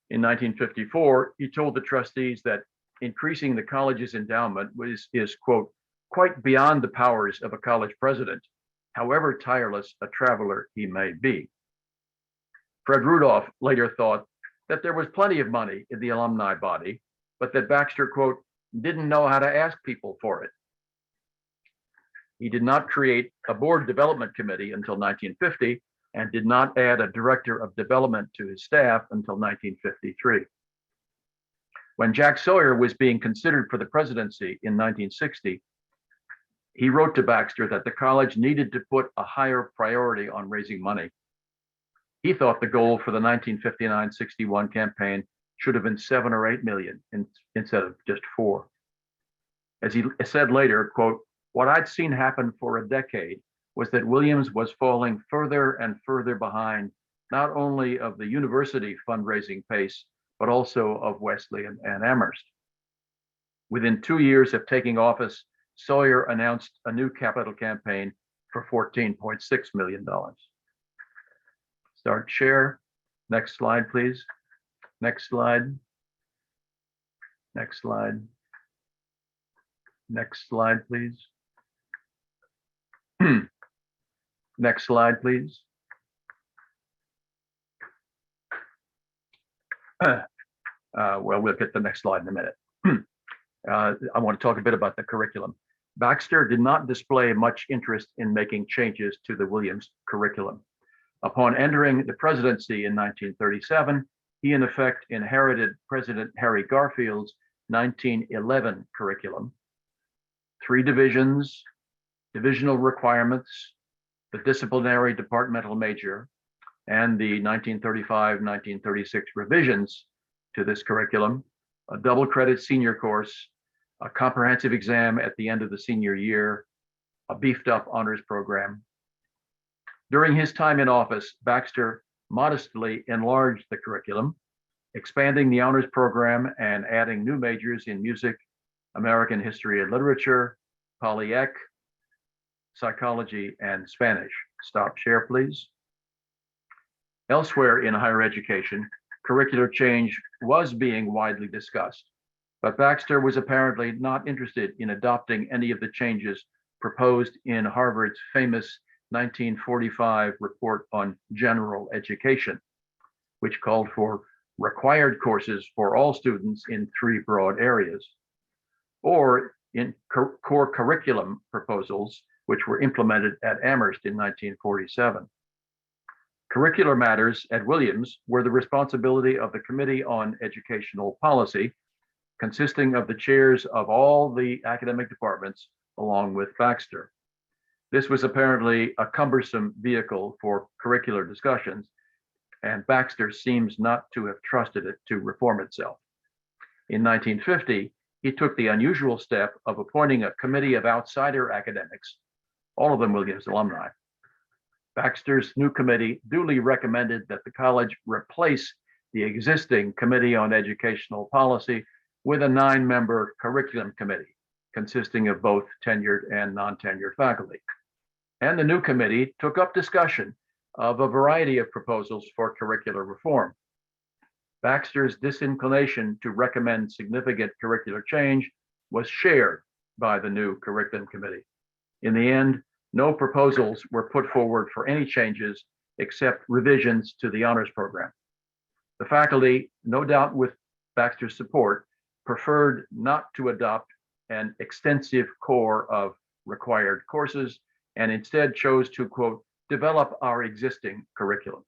In 1954, he told the trustees that increasing the college's endowment is, quote, quite beyond the powers of a college president, however tireless a traveler he may be. Fred Rudolph later thought that there was plenty of money in the alumni body, but that Baxter, quote, didn't know how to ask people for it. He did not create a board development committee until 1950 and did not add a director of development to his staff until 1953. When Jack Sawyer was being considered for the presidency in 1960, he wrote to Baxter that the college needed to put a higher priority on raising money. He thought the goal for the 1959-61 campaign should have been 7 or 8 million instead of just 4. As he said later, quote, what I'd seen happen for a decade was that Williams was falling further and further behind, not only of the university fundraising pace, but also of Wesleyan and Amherst. Within 2 years of taking office, Sawyer announced a new capital campaign for $14.6 million. Start share. Next slide, please. Next slide. Next slide. Next slide, please. Next slide, please. Well, we'll get the next slide in a minute. I want to talk a bit about the curriculum. Baxter did not display much interest in making changes to the Williams curriculum. Upon entering the presidency in 1937, he in effect inherited President Harry Garfield's 1911 curriculum. 3 divisions, divisional requirements, the disciplinary departmental major, and the 1935-1936 revisions to this curriculum, a double credit senior course, a comprehensive exam at the end of the senior year, a beefed up honors program. During his time in office, Baxter modestly enlarged the curriculum, expanding the honors program and adding new majors in music, American history and literature, poly-ec, psychology, and Spanish. Stop share, please. Elsewhere in higher education, curricular change was being widely discussed, but Baxter was apparently not interested in adopting any of the changes proposed in Harvard's famous 1945 report on general education, which called for required courses for all students in 3 broad areas, or in core curriculum proposals, which were implemented at Amherst in 1947. Curricular matters at Williams were the responsibility of the Committee on Educational Policy, consisting of the chairs of all the academic departments, along with Baxter. This was apparently a cumbersome vehicle for curricular discussions, and Baxter seems not to have trusted it to reform itself. In 1950, he took the unusual step of appointing a committee of outsider academics, all of them Williams alumni. Baxter's new committee duly recommended that the college replace the existing Committee on Educational Policy with a 9-member curriculum committee, consisting of both tenured and non-tenured faculty. And the new committee took up discussion of a variety of proposals for curricular reform. Baxter's disinclination to recommend significant curricular change was shared by the new curriculum committee. In the end, no proposals were put forward for any changes except revisions to the honors program. The faculty, no doubt with Baxter's support, preferred not to adopt an extensive core of required courses and instead chose to, quote, develop our existing curriculum.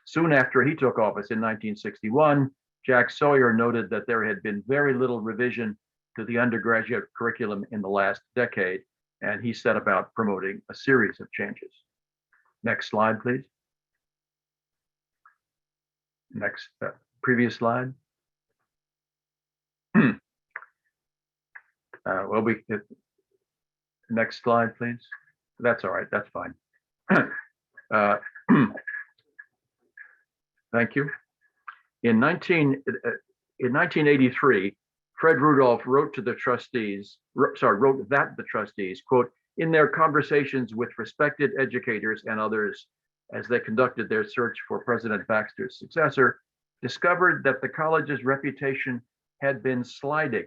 Soon after he took office in 1961, Jack Sawyer noted that there had been very little revision to the undergraduate curriculum in the last decade, and he set about promoting a series of changes. Next slide, please. Next, previous slide. Next slide, please. That's all right, that's fine. Thank you. In 1983, Fred Rudolph wrote that the trustees, quote, in their conversations with respected educators and others as they conducted their search for President Baxter's successor, discovered that the college's reputation had been sliding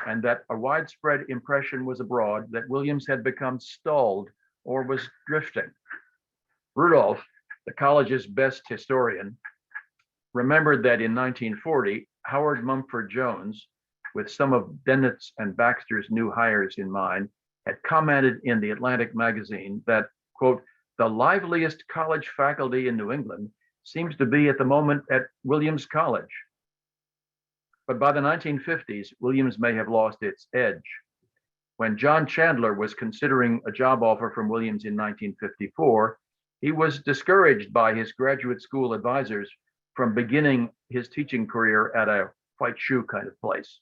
and that a widespread impression was abroad that Williams had become stalled or was drifting. Rudolph, the college's best historian, remembered that in 1940, Howard Mumford Jones, with some of Dennett's and Baxter's new hires in mind, had commented in the Atlantic magazine that, quote, the liveliest college faculty in New England seems to be at the moment at Williams College. But by the 1950s, Williams may have lost its edge. When John Chandler was considering a job offer from Williams in 1954, he was discouraged by his graduate school advisors from beginning his teaching career at a white shoe kind of place.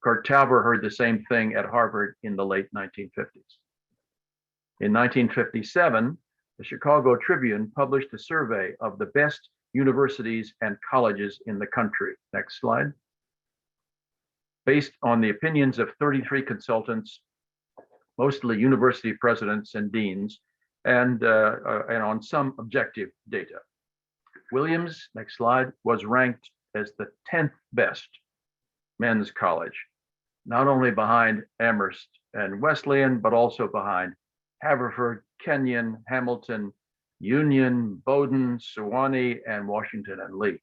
Kurt Tauber heard the same thing at Harvard in the late 1950s. In 1957, the Chicago Tribune published a survey of the best universities and colleges in the country. Next slide. Based on the opinions of 33 consultants, mostly university presidents and deans, and on some objective data. Williams, next slide, was ranked as the 10th best men's college, not only behind Amherst and Wesleyan, but also behind Haverford, Kenyon, Hamilton, Union, Bowdoin, Sewanee, and Washington and Lee.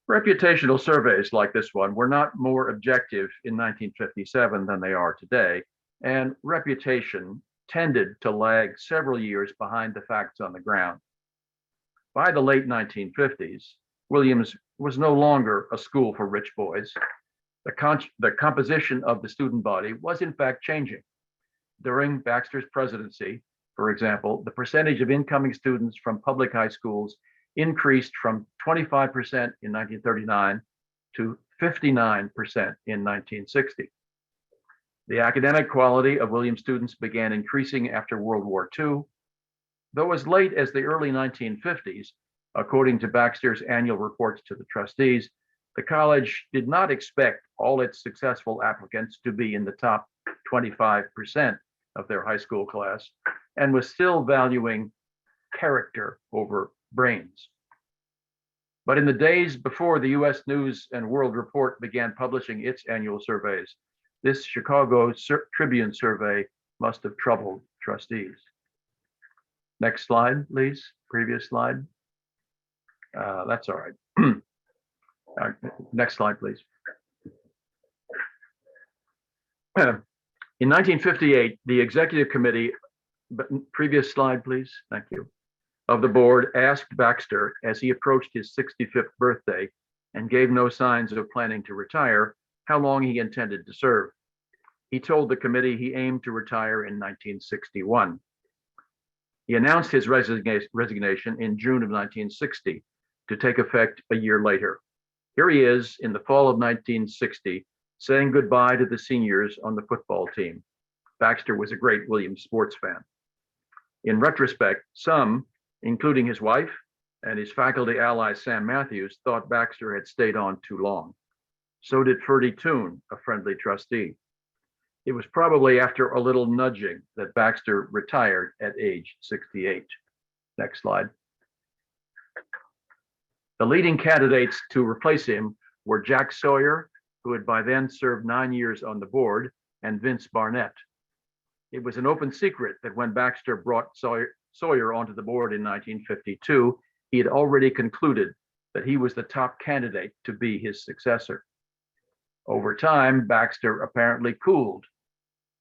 Reputational surveys like this one were not more objective in 1957 than they are today, and reputation tended to lag several years behind the facts on the ground. By the late 1950s, Williams was no longer a school for rich boys. The composition of the student body was in fact changing. During Baxters Presidency, for example, the percentage of incoming students from public high schools increased from 25% in 1939 to 59% in 1960. The academic quality of Williams students began increasing after World War II, though as late as the early 1950s, according to Baxter's annual reports to the trustees, the college did not expect all its successful applicants to be in the top 25% of their high school class and was still valuing character over brains. But in the days before the US News and World Report began publishing its annual surveys, this Chicago Tribune survey must have troubled trustees. Next slide, please. Previous slide. That's all right. Next slide, please. In 1958, the executive committee, previous slide, please. Thank you. Of the board asked Baxter as he approached his 65th birthday and gave no signs of planning to retire, how long he intended to serve. He told the committee he aimed to retire in 1961. He announced his resignation in June of 1960 to take effect a year later. Here he is in the fall of 1960, saying goodbye to the seniors on the football team. Baxter was a great Williams sports fan. In retrospect, some, including his wife and his faculty ally Sam Matthews, thought Baxter had stayed on too long. So did Ferdy Toon, a friendly trustee. It was probably after a little nudging that Baxter retired at age 68. Next slide. The leading candidates to replace him were Jack Sawyer, who had by then served 9 years on the board, and Vince Barnett. It was an open secret that when Baxter brought Sawyer onto the board in 1952, he had already concluded that he was the top candidate to be his successor. Over time, Baxter apparently cooled.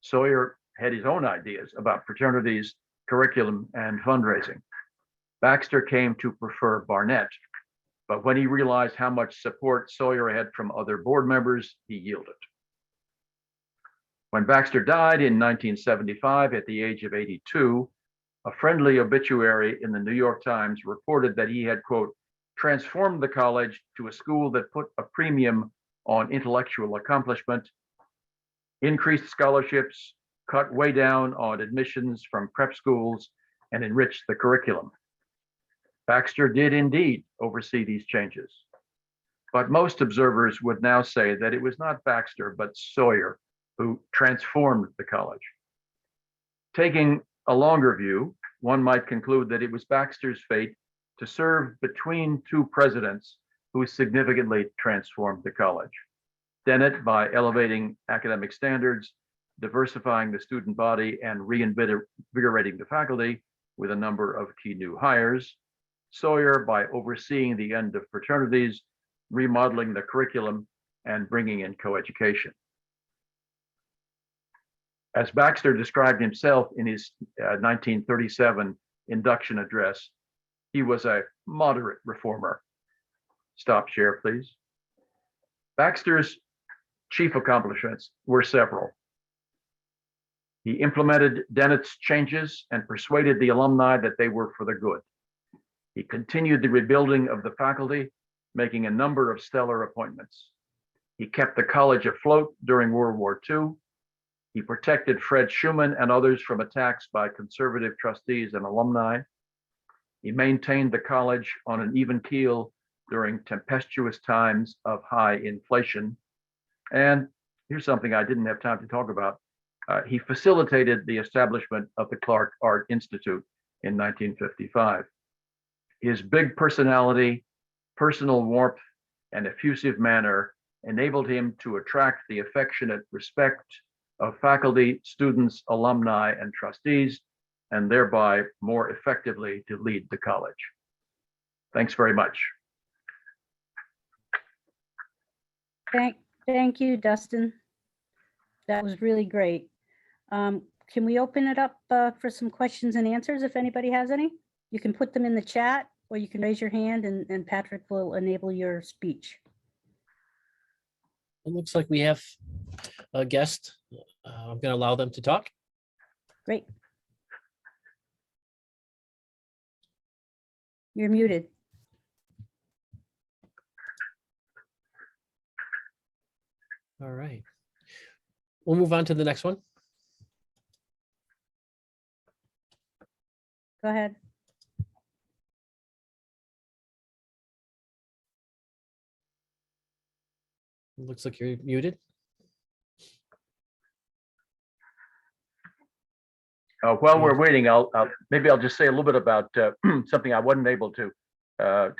Sawyer had his own ideas about fraternities, curriculum, and fundraising. Baxter came to prefer Barnett, but when he realized how much support Sawyer had from other board members, he yielded. When Baxter died in 1975 at the age of 82, a friendly obituary in the New York Times reported that he had, quote, transformed the college to a school that put a premium on intellectual accomplishment, increased scholarships, cut way down on admissions from prep schools, and enriched the curriculum. Baxter did indeed oversee these changes, but most observers would now say that it was not Baxter, but Sawyer who transformed the college. Taking a longer view, one might conclude that it was Baxter's fate to serve between two presidents who significantly transformed the college. Dennett by elevating academic standards, diversifying the student body, and reinvigorating the faculty with a number of key new hires. Sawyer by overseeing the end of fraternities, remodeling the curriculum, and bringing in coeducation. As Baxter described himself in his 1937 induction address, he was a moderate reformer. Stop share, please. Baxter's chief accomplishments were several. He implemented Dennett's changes and persuaded the alumni that they were for the good. He continued the rebuilding of the faculty, making a number of stellar appointments. He kept the college afloat during World War II. He protected Fred Schumann and others from attacks by conservative trustees and alumni. He maintained the college on an even keel during tempestuous times of high inflation. And here's something I didn't have time to talk about. He facilitated the establishment of the Clark Art Institute in 1955. His big personality, personal warmth, and effusive manner enabled him to attract the affectionate respect of faculty, students, alumni, and trustees, and thereby more effectively to lead the college. Thanks very much. Thank you, Dustin. That was really great. Can we open it up for some questions and answers if anybody has any? You can put them in the chat or you can raise your hand and Patrick will enable your speech. It looks like we have a guest. I'm going to allow them to talk. Great. You're muted. All right. We'll move on to the next one. Go ahead. Looks like you're muted. While we're waiting, maybe I'll just say a little bit about something I wasn't able to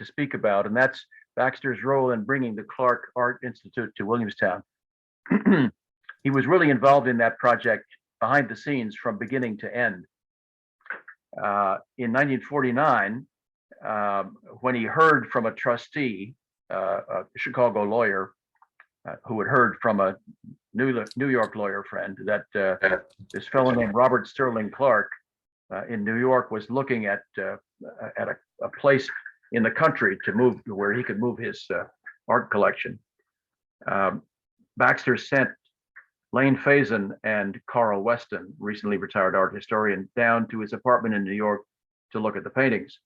speak about, and that's Baxter's role in bringing the Clark Art Institute to Williamstown. He was really involved in that project behind the scenes from beginning to end. In 1949, when he heard from a trustee, a Chicago lawyer, who had heard from a New York lawyer friend that this fellow named Robert Sterling Clark in New York was looking at a place in the country to move where he could move his art collection. Baxter sent Lane Faison and Carl Weston, recently retired art historian, down to his apartment in New York to look at the paintings.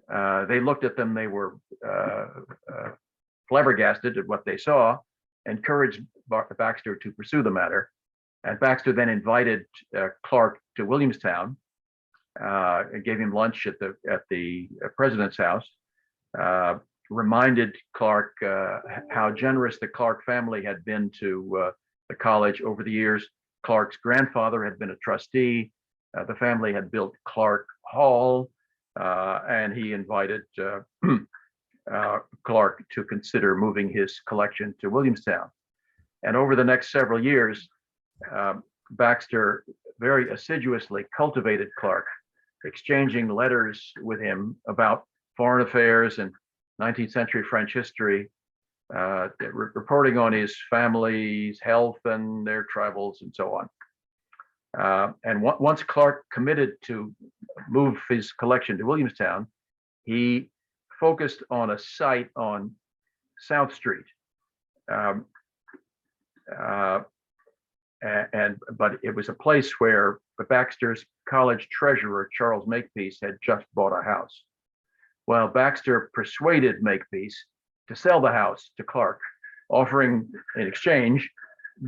They looked at them, they were flabbergasted at what they saw, encouraged Baxter to pursue the matter. And Baxter then invited Clark to Williamstown and gave him lunch at the president's house, reminded Clark how generous the Clark family had been to the college over the years. Clark's grandfather had been a trustee. The family had built Clark Hall, and he invited Clark to consider moving his collection to Williamstown. And over the next several years, Baxter very assiduously cultivated Clark, exchanging letters with him about foreign affairs and 19th century French history, reporting on his family's health and their travels and so on. And once Clark committed to move his collection to Williamstown, he focused on a site on South Street. But it was a place where the Baxter's college treasurer, Charles Makepeace, had just bought a house. Well, Baxter persuaded Makepeace to sell the house to Clark, offering in exchange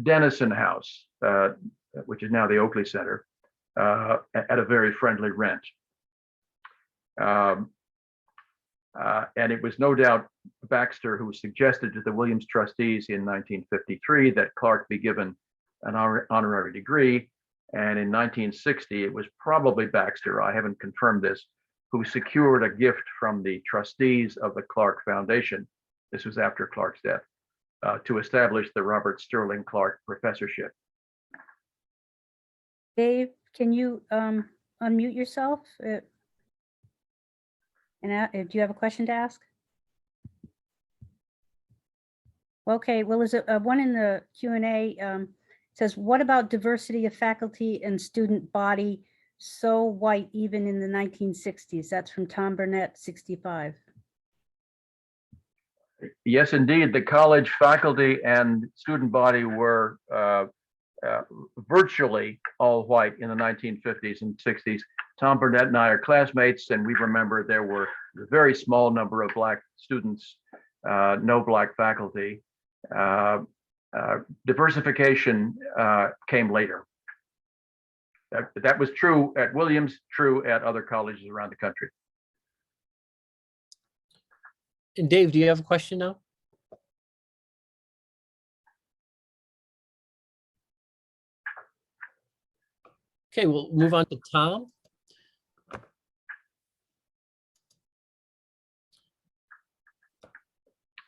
Dennison House, which is now the Oakley Center, at a very friendly rent. And it was no doubt Baxter who suggested to the Williams trustees in 1953 that Clark be given an honorary degree. And in 1960, it was probably Baxter, I haven't confirmed this, who secured a gift from the trustees of the Clark Foundation. This was after Clark's death, to establish the Robert Sterling Clark Professorship. Dave, can you unmute yourself? And do you have a question to ask? Okay, well, there's one in the Q&A says, what about diversity of faculty and student body so white even in the 1960s? That's from Tom Burnett, 65. Yes, indeed. The college faculty and student body were virtually all white in the 1950s and 60s. Tom Burnett and I are classmates, and we remember there were a very small number of Black students, no Black faculty. Diversification came later. That was true at Williams, true at other colleges around the country. And Dave, do you have a question now? Okay, we'll move on to Tom.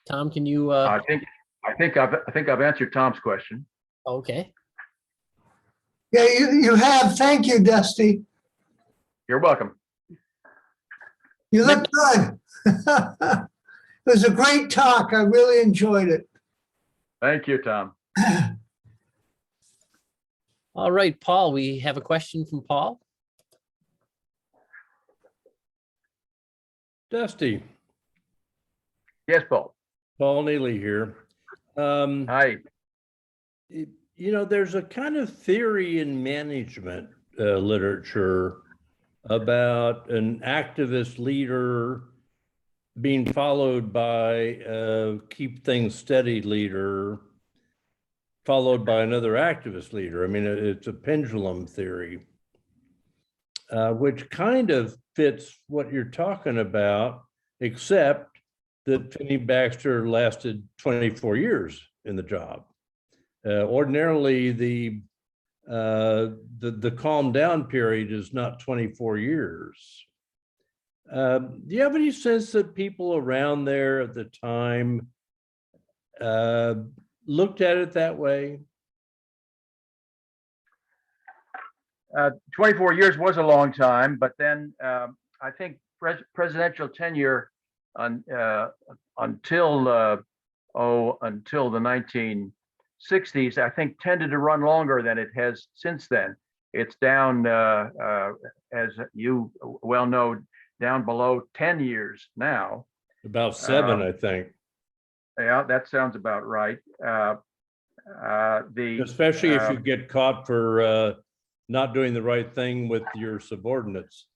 Tom, can you? I think I've answered Tom's question. Okay. Yeah, you have. Thank you, Dusty. You're welcome. You look good. It was a great talk. I really enjoyed it. Thank you, Tom. All right, Paul, we have a question from Paul. Dusty, Yes, Paul. Paul Neely here. Hi. You know, there's a kind of theory in management literature about an activist leader being followed by a keep things steady leader, followed by another activist leader. I mean, it's a pendulum theory, which kind of fits what you're talking about, except that Phinney Baxter lasted 24 years in the job. Ordinarily, the calm down period is not 24 years. Do you have any sense that people around there at the time looked at it that way? 24 years was a long time, but then I think presidential tenure until the 1960s, I think tended to run longer than it has since then. It's down, as you well know, down below 10 years now. About 7, I think. Yeah, that sounds about right. Especially if you get caught for not doing the right thing with your subordinates.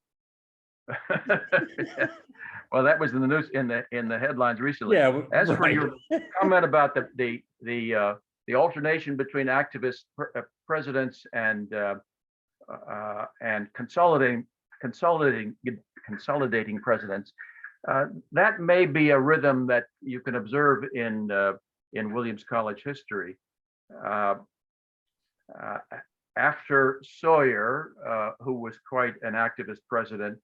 Well, that was in the news, in the headlines recently. Yeah. As for right. your comment about the alternation between activist presidents and consolidating presidents, that may be a rhythm that you can observe in Williams College history. After Sawyer, who was quite an activist president,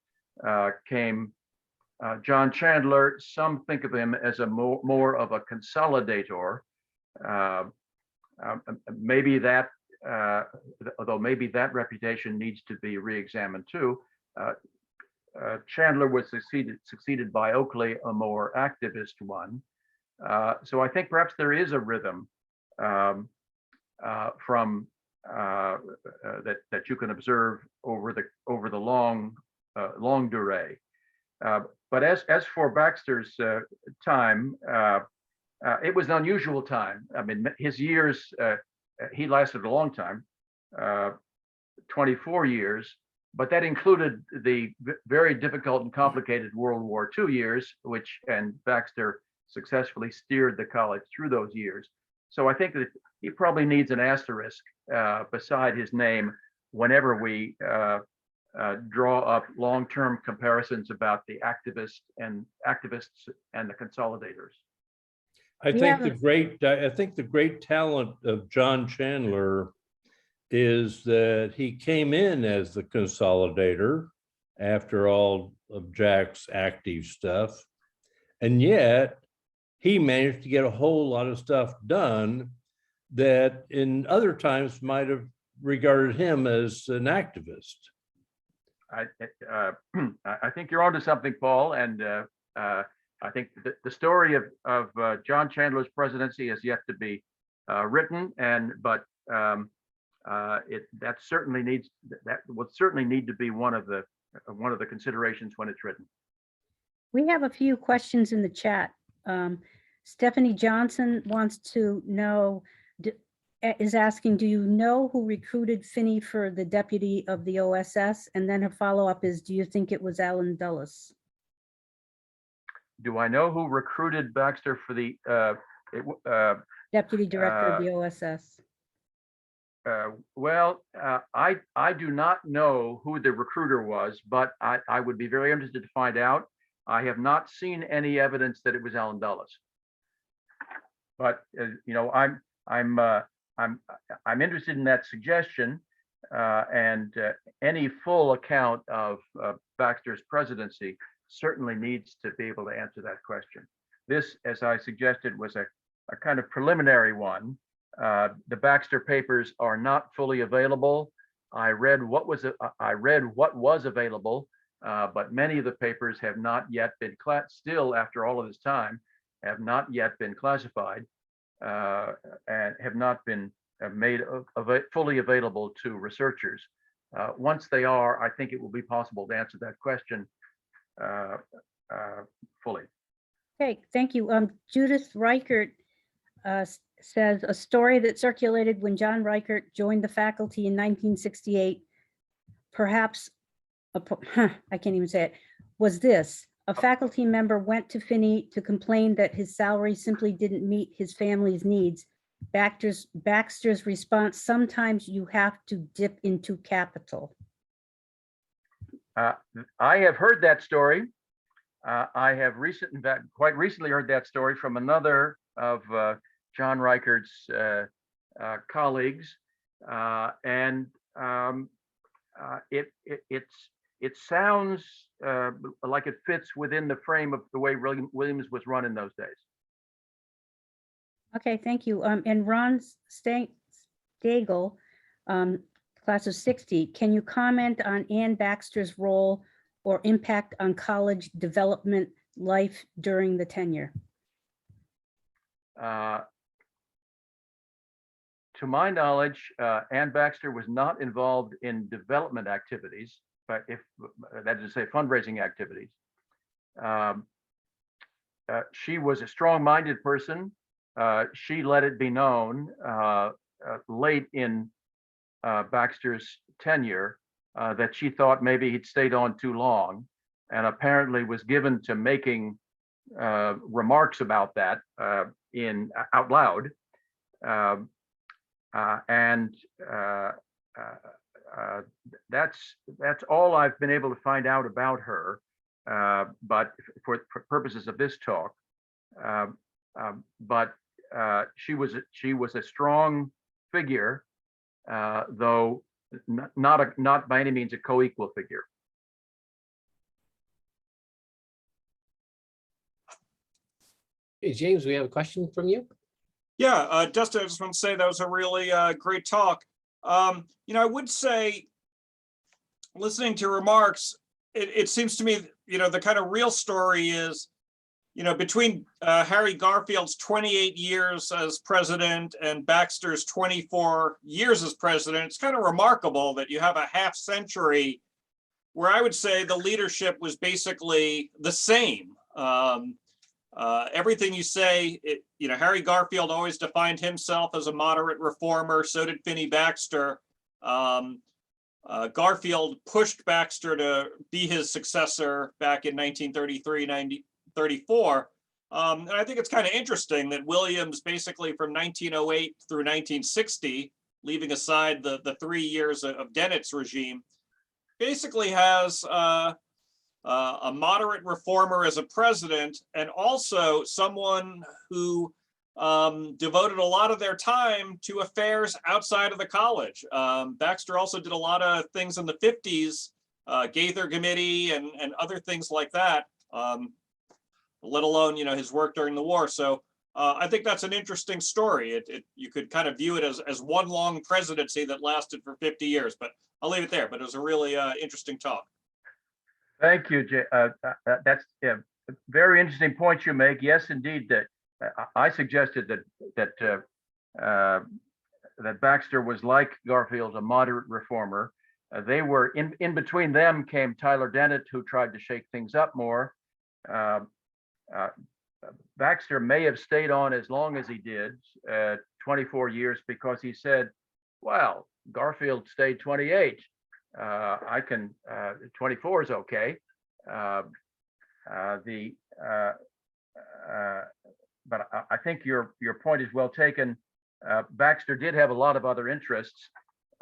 came John Chandler. Some think of him as a more of a consolidator. Maybe that, although maybe that reputation needs to be re-examined too. Chandler was succeeded by Oakley, a more activist one. So I think perhaps there is a rhythm from that you can observe over the long durée. But as for Baxter's time, it was an unusual time. I mean, his years, he lasted a long time, 24 years, but that included the very difficult and complicated World War II years, and Baxter successfully steered the college through those years. So I think that he probably needs an asterisk beside his name whenever we draw up long-term comparisons about the activists and the consolidators. I think the great talent of John Chandler is that he came in as the consolidator after all of Jack's active stuff, and yet he managed to get a whole lot of stuff done that in other times might have regarded him as an activist. I think you're onto something, Paul, and I think the story of John Chandler's presidency has yet to be written, but that will certainly need to be one of the considerations when it's written. We have a few questions in the chat. Stephanie Johnson wants to know, is asking, do you know who recruited Phinney for the deputy of the OSS? And then her follow-up is, do you think it was Alan Dulles? Do I know who recruited Baxter for the Deputy director of the OSS? Well, I do not know who the recruiter was, but I would be very interested to find out. I have not seen any evidence that it was Alan Dulles. But you know, I'm interested in that suggestion, and any full account of Baxter's presidency certainly needs to be able to answer that question. This, as I suggested, was a kind of preliminary one. The Baxter papers are not fully available. I read what was available, but many of the papers have not yet been still after all of this time have not yet been classified. and have not been made fully available to researchers. Once they are, I think it will be possible to answer that question fully. Okay, thank you. Judith Reichert says a story that circulated when John Reichert joined the faculty in 1968, perhaps, I can't even say it, was this: a faculty member went to Phinney to complain that his salary simply didn't meet his family's needs. Baxter's response: sometimes you have to dip into capital. I have heard that story. I have quite recently heard that story from another of John Reichert's colleagues, and it sounds like it fits within the frame of the way Williams was run in those days. Okay, thank you. And Ron Stagel, class of 60, can you comment on Ann Baxter's role or impact on college development life during the tenure? To my knowledge, Ann Baxter was not involved in development activities, but that is to say fundraising activities. She was a strong-minded person. She let it be known late in Baxter's tenure that she thought maybe he'd stayed on too long, and apparently was given to making remarks about that out loud. That's all I've been able to find out about her. But for purposes of this talk, she was a strong figure, though not by any means a co-equal figure. Hey, James, we have a question from you. Yeah, Dustin, I just want to say that was a really great talk. I would say, listening to remarks, it seems to me, the kind of real story is, between Harry Garfield's 28 years as president and Baxter's 24 years as president, it's kind of remarkable that you have a half century where I would say the leadership was basically the same. Everything you say, Harry Garfield always defined himself as a moderate reformer. So did Phinney Baxter. Garfield pushed Baxter to be his successor back in 1933, 1934. And I think it's kind of interesting that Williams, basically from 1908 through 1960, leaving aside the 3 years of Dennett's regime, basically has a moderate reformer as a president, and also someone who devoted a lot of their time to affairs outside of the college. Baxter also did a lot of things in the 50s, Gaither Committee and other things like that, let alone, his work during the war. So I think that's an interesting story. You could kind of view it as one long presidency that lasted for 50 years, but I'll leave it there. But it was a really interesting talk. Thank you, Jay. That's a very interesting point you make. Yes, indeed. That I suggested that Baxter was like Garfield, a moderate reformer. They were in between them came Tyler Dennett, who tried to shake things up more. Baxter may have stayed on as long as he did, 24 years, because he said, well, Garfield stayed 28. I can 24 is okay. But I think your point is well taken. Baxter did have a lot of other interests.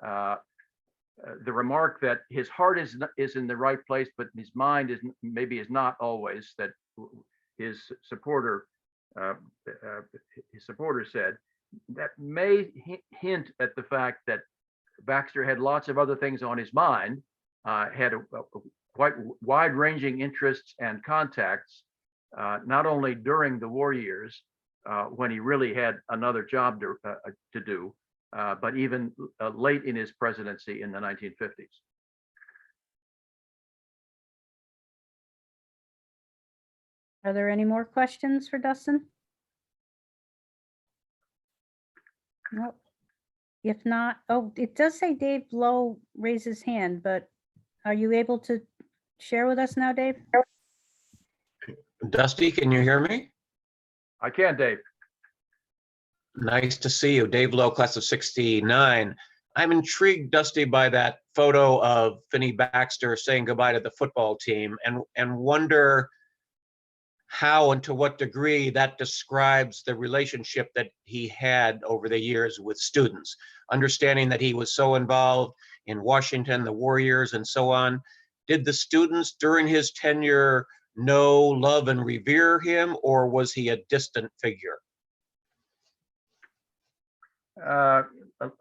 The remark that his heart is in the right place, but his mind is not always, that his supporter said, that may hint at the fact that Baxter had lots of other things on his mind, had a quite wide-ranging interests and contacts, not only during the war years, when he really had another job to do, but even late in his presidency in the 1950s. Are there any more questions for Dustin? Well, if not, oh, it does say Dave Lowe raised his hand, but are you able to share with us now, Dave? Dusty, can you hear me? I can, Dave. Nice to see you. Dave Lowe, class of 69. I'm intrigued, Dusty, by that photo of Phinney Baxter saying goodbye to the football team and wonder how and to what degree that describes the relationship that he had over the years with students. Understanding that he was so involved in Washington, the Warriors, and so on. Did the students during his tenure know, love, and revere him, or was he a distant figure?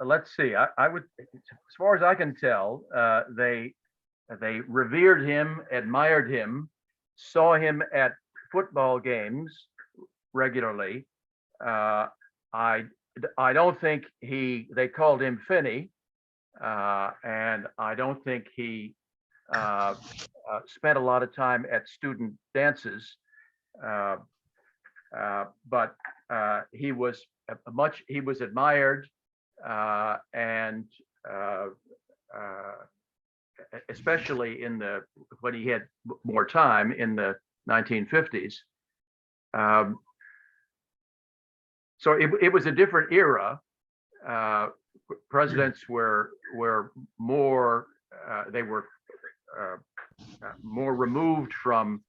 Let's see. I would, as far as I can tell, they revered him, admired him, saw him at football games regularly. I don't think they called him Phinney, and I don't think he spent a lot of time at student dances, but he was admired, and especially when he had more time in the 1950s. So it was a different era. Presidents were more more removed from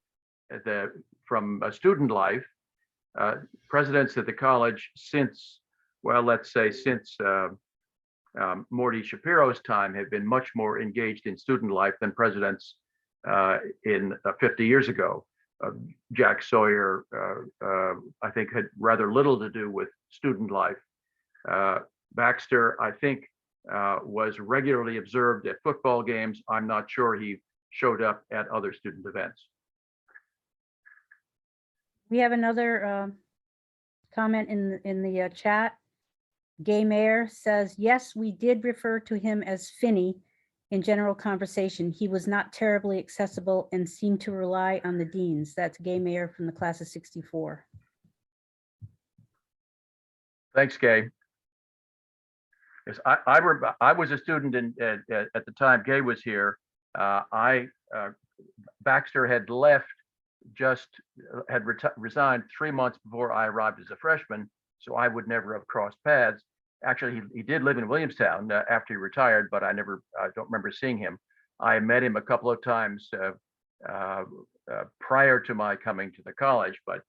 student life. Presidents at the college since, well, let's say since Morty Shapiro's time have been much more engaged in student life than presidents in 50 years ago. Jack Sawyer, I think, had rather little to do with student life. Baxter, I think, was regularly observed at football games. I'm not sure he showed up at other student events. We have another comment in the chat. Gay Mayor says, yes, we did refer to him as Phinney in general conversation. He was not terribly accessible and seemed to rely on the deans. That's Gay Mayor from the class of 64. Thanks, Gay. Yes, I was a student at the time Gay was here. Baxter had left, had resigned 3 months before I arrived as a freshman, so I would never have crossed paths. Actually, he did live in Williamstown after he retired, but I don't remember seeing him. I met him a couple of times prior to my coming to the college, but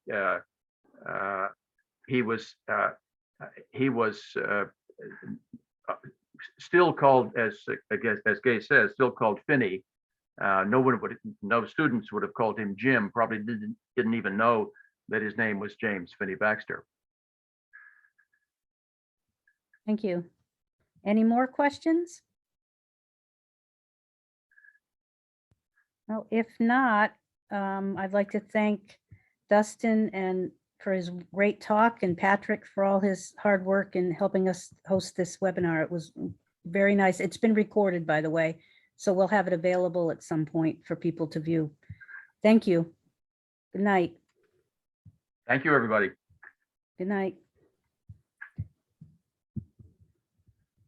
he was still called, as Gay says, still called Phinney. No students would have called him Jim. Probably didn't even know that his name was James Phinney Baxter. Thank you. Any more questions? Well, if not, I'd like to thank Dustin and for his great talk, and Patrick for all his hard work in helping us host this webinar. It was very nice. It's been recorded, by the way, so we'll have it available at some point for people to view. Thank you. Good night. Thank you, everybody. Good night.